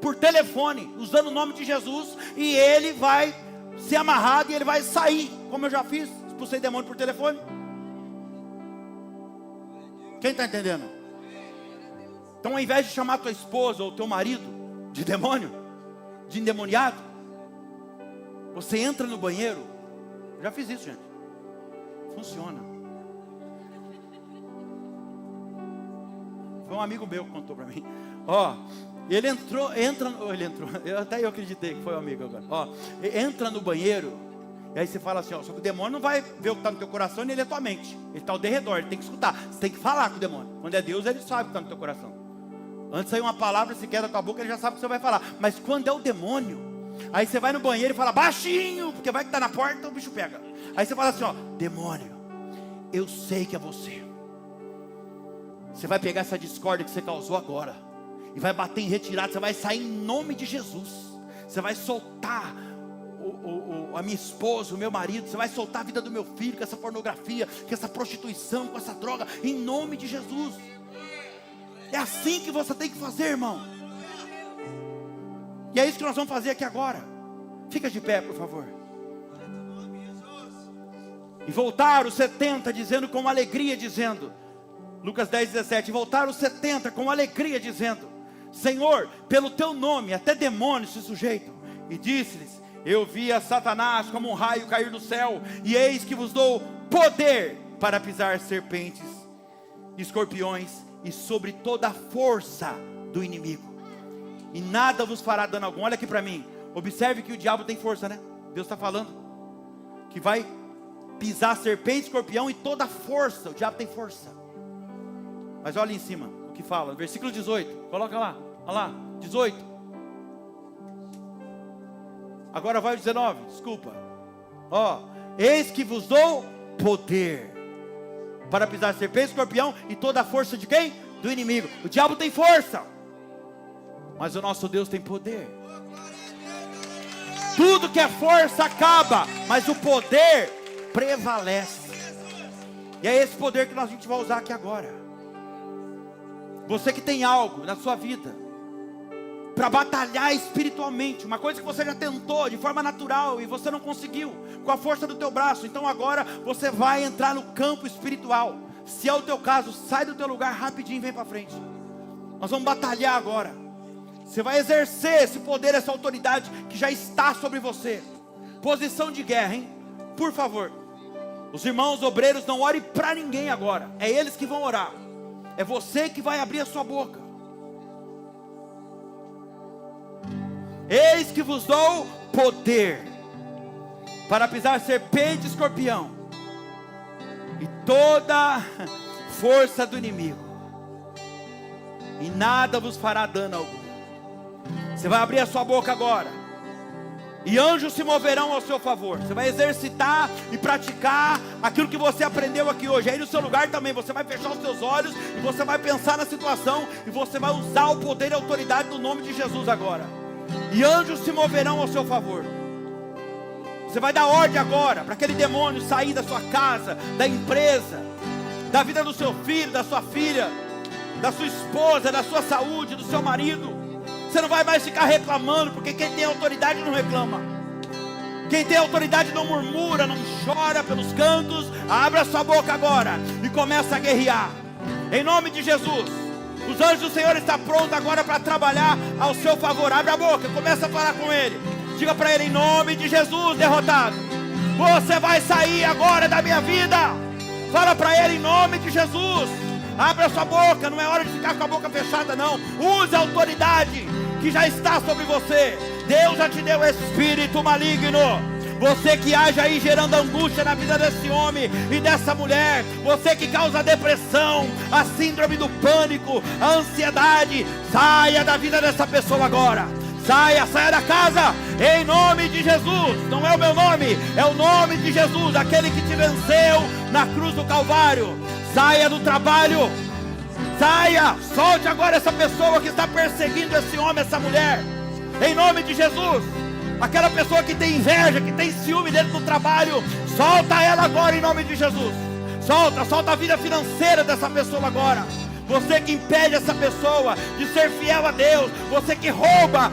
por telefone, usando o nome de Jesus, e ele vai ser amarrado e ele vai sair, como eu já fiz, expulsei demônio por telefone. Quem está entendendo? Então, ao invés de chamar tua esposa ou teu marido de demônio, de endemoniado, você entra no banheiro. Já fiz isso, gente. Funciona. Foi um amigo meu que contou para mim. Ó, ele entrou, eu acreditei que foi um amigo agora. Ó, entra no banheiro, e aí você fala assim, ó, só que o demônio não vai ver o que está no teu coração, nem ele é tua mente. Ele está ao derredor, ele tem que escutar. Você tem que falar com o demônio. Quando é Deus, ele sabe o que está no teu coração. Antes de sair uma palavra sequer da tua boca, ele já sabe o que você vai falar. Mas quando é o demônio, aí você vai no banheiro e fala baixinho, porque vai que está na porta, o bicho pega. Aí você fala assim, ó, demônio, eu sei que é você. Você vai pegar essa discórdia que você causou agora e vai bater em retirada. Você vai sair em nome de Jesus. Você vai soltar a minha esposa, o meu marido. Você vai soltar a vida do meu filho com essa pornografia, com essa prostituição, com essa droga, em nome de Jesus. É assim que você tem que fazer, irmão. E é isso que nós vamos fazer aqui agora. Fica de pé, por favor. E voltaram os 70 dizendo com alegria, dizendo, Lucas 10:17, e voltaram os 70 com alegria dizendo, Senhor, pelo teu nome até demônios se sujeitam. E disse-lhes, eu vi a Satanás como um raio cair do céu, e eis que vos dou poder para pisar serpentes, escorpiões, e sobre toda a força do inimigo, e nada vos fará dano algum. Olha aqui para mim, observe que o diabo tem força, né? Deus está falando que vai pisar serpente, escorpião e toda a força. O diabo tem força. Mas olha em cima o que fala, versículo 18, coloca lá, olha lá, 18. Agora vai o 19, desculpa. Ó, eis que vos dou poder para pisar serpente, escorpião e toda a força de quem? Do inimigo. O diabo tem força, mas o nosso Deus tem poder. Tudo que é força acaba, mas o poder prevalece. E é esse poder que a gente vai usar aqui agora. Você que tem algo na sua vida para batalhar espiritualmente, uma coisa que você já tentou de forma natural e você não conseguiu, com a força do teu braço, então agora você vai entrar no campo espiritual. Se é o teu caso, sai do teu lugar rapidinho e vem para frente. Nós vamos batalhar agora. Você vai exercer esse poder, essa autoridade que já está sobre você. Posição de guerra, hein? Por favor, os irmãos obreiros não orem para ninguém agora, é eles que vão orar. É você que vai abrir a sua boca. Eis que vos dou poder para pisar serpente e escorpião e toda força do inimigo, e nada vos fará dano algum. Você vai abrir a sua boca agora, e anjos se moverão ao seu favor. Você vai exercitar e praticar aquilo que você aprendeu aqui hoje. Aí no seu lugar também, você vai fechar os seus olhos e você vai pensar na situação, e você vai usar o poder e a autoridade do nome de Jesus agora. E anjos se moverão ao seu favor. Você vai dar ordem agora para aquele demônio sair da sua casa, da empresa, da vida do seu filho, da sua filha, da sua esposa, da sua saúde, do seu marido. Você não vai mais ficar reclamando, porque quem tem autoridade não reclama. Quem tem autoridade não murmura, não chora pelos cantos. Abra sua boca agora e começa a guerrear. Em nome de Jesus. Os anjos do Senhor estão prontos agora para trabalhar ao seu favor. Abre a boca, começa a falar com ele. Diga para ele, em nome de Jesus, derrotado, você vai sair agora da minha vida. Fala para ele, em nome de Jesus. Abra sua boca, não é hora de ficar com a boca fechada não. Use a autoridade que já está sobre você. Deus já te deu espírito maligno. Você que age aí gerando angústia na vida desse homem e dessa mulher, você que causa depressão, a síndrome do pânico, a ansiedade, saia da vida dessa pessoa agora. Saia da casa, em nome de Jesus. Não é o meu nome, é o nome de Jesus, aquele que te venceu na cruz do Calvário. Saia do trabalho, saia, solte agora essa pessoa que está perseguindo esse homem, essa mulher, em nome de Jesus. Aquela pessoa que tem inveja, que tem ciúme dentro do trabalho, solta ela agora em nome de Jesus. Solta a vida financeira dessa pessoa agora. Você que impede essa pessoa de ser fiel a Deus, você que rouba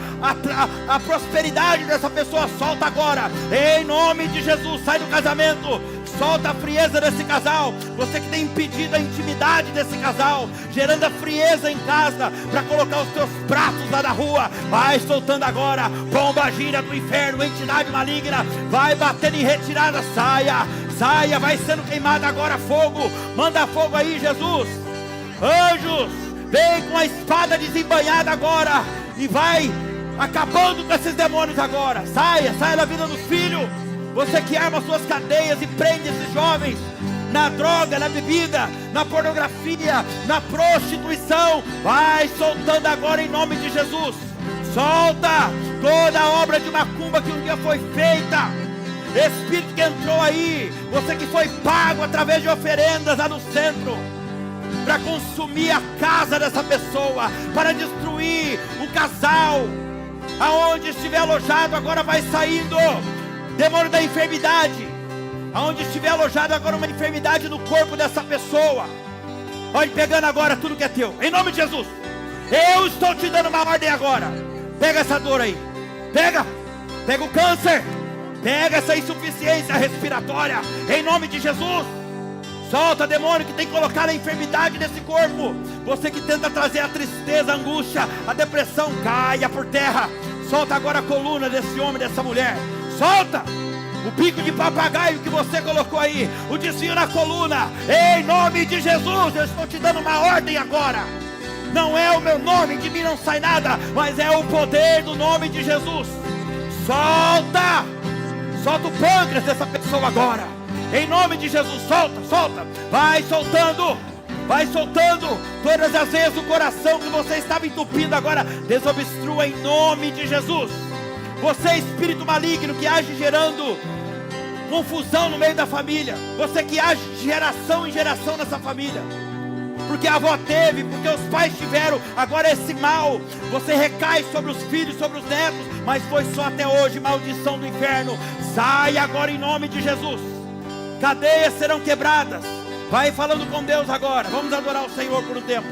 a prosperidade dessa pessoa, solta agora, em nome de Jesus. Sai do casamento, solta a frieza desse casal. Você que tem impedido a intimidade desse casal, gerando a frieza em casa, para colocar os teus pratos lá na rua, vai soltando agora. Bomba gira do inferno, entidade maligna, vai batendo em retirada. Saia, vai sendo queimada agora. Fogo, manda fogo aí, Jesus. Anjos, Vem com a espada desembainhada agora e vai acabando com esses demônios agora. Saia da vida dos filhos. Você que arma suas cadeias e prende esses jovens na droga, na bebida, na pornografia, na prostituição, vai soltando agora em nome de Jesus. Solta toda a obra de macumba que um dia foi feita. Espírito que entrou aí, você que foi pago através de oferendas lá no centro, para consumir a casa dessa pessoa, para destruir o casal, aonde estiver alojado agora vai saindo. Demônio da enfermidade, aonde estiver alojado agora uma enfermidade no corpo dessa pessoa, vai pegando agora tudo que é teu, em nome de Jesus. Eu estou te dando uma ordem agora. Pega essa dor aí, pega o câncer, pega essa insuficiência respiratória, em nome de Jesus. Solta, demônio que tem colocado a enfermidade nesse corpo. Você que tenta trazer a tristeza, a angústia, a depressão, caia por terra. Solta agora a coluna desse homem, dessa mulher. Solta o bico de papagaio que você colocou aí, o desvio na coluna, em nome de Jesus. Eu estou te dando uma ordem agora. Não é o meu nome, de mim não sai nada, mas é o poder do nome de Jesus. Solta o pâncreas dessa pessoa agora, em nome de Jesus. Solta, vai soltando todas as vezes o coração que você estava entupindo agora, desobstrua em nome de Jesus. Você, espírito maligno que age gerando confusão no meio da família, você que age de geração em geração nessa família, porque a avó teve, porque os pais tiveram, agora esse mal, você recai sobre os filhos, sobre os netos, mas foi só até hoje, maldição do inferno. Sai agora em nome de Jesus. Cadeias serão quebradas. Vai falando com Deus agora. Vamos adorar o Senhor por um tempo.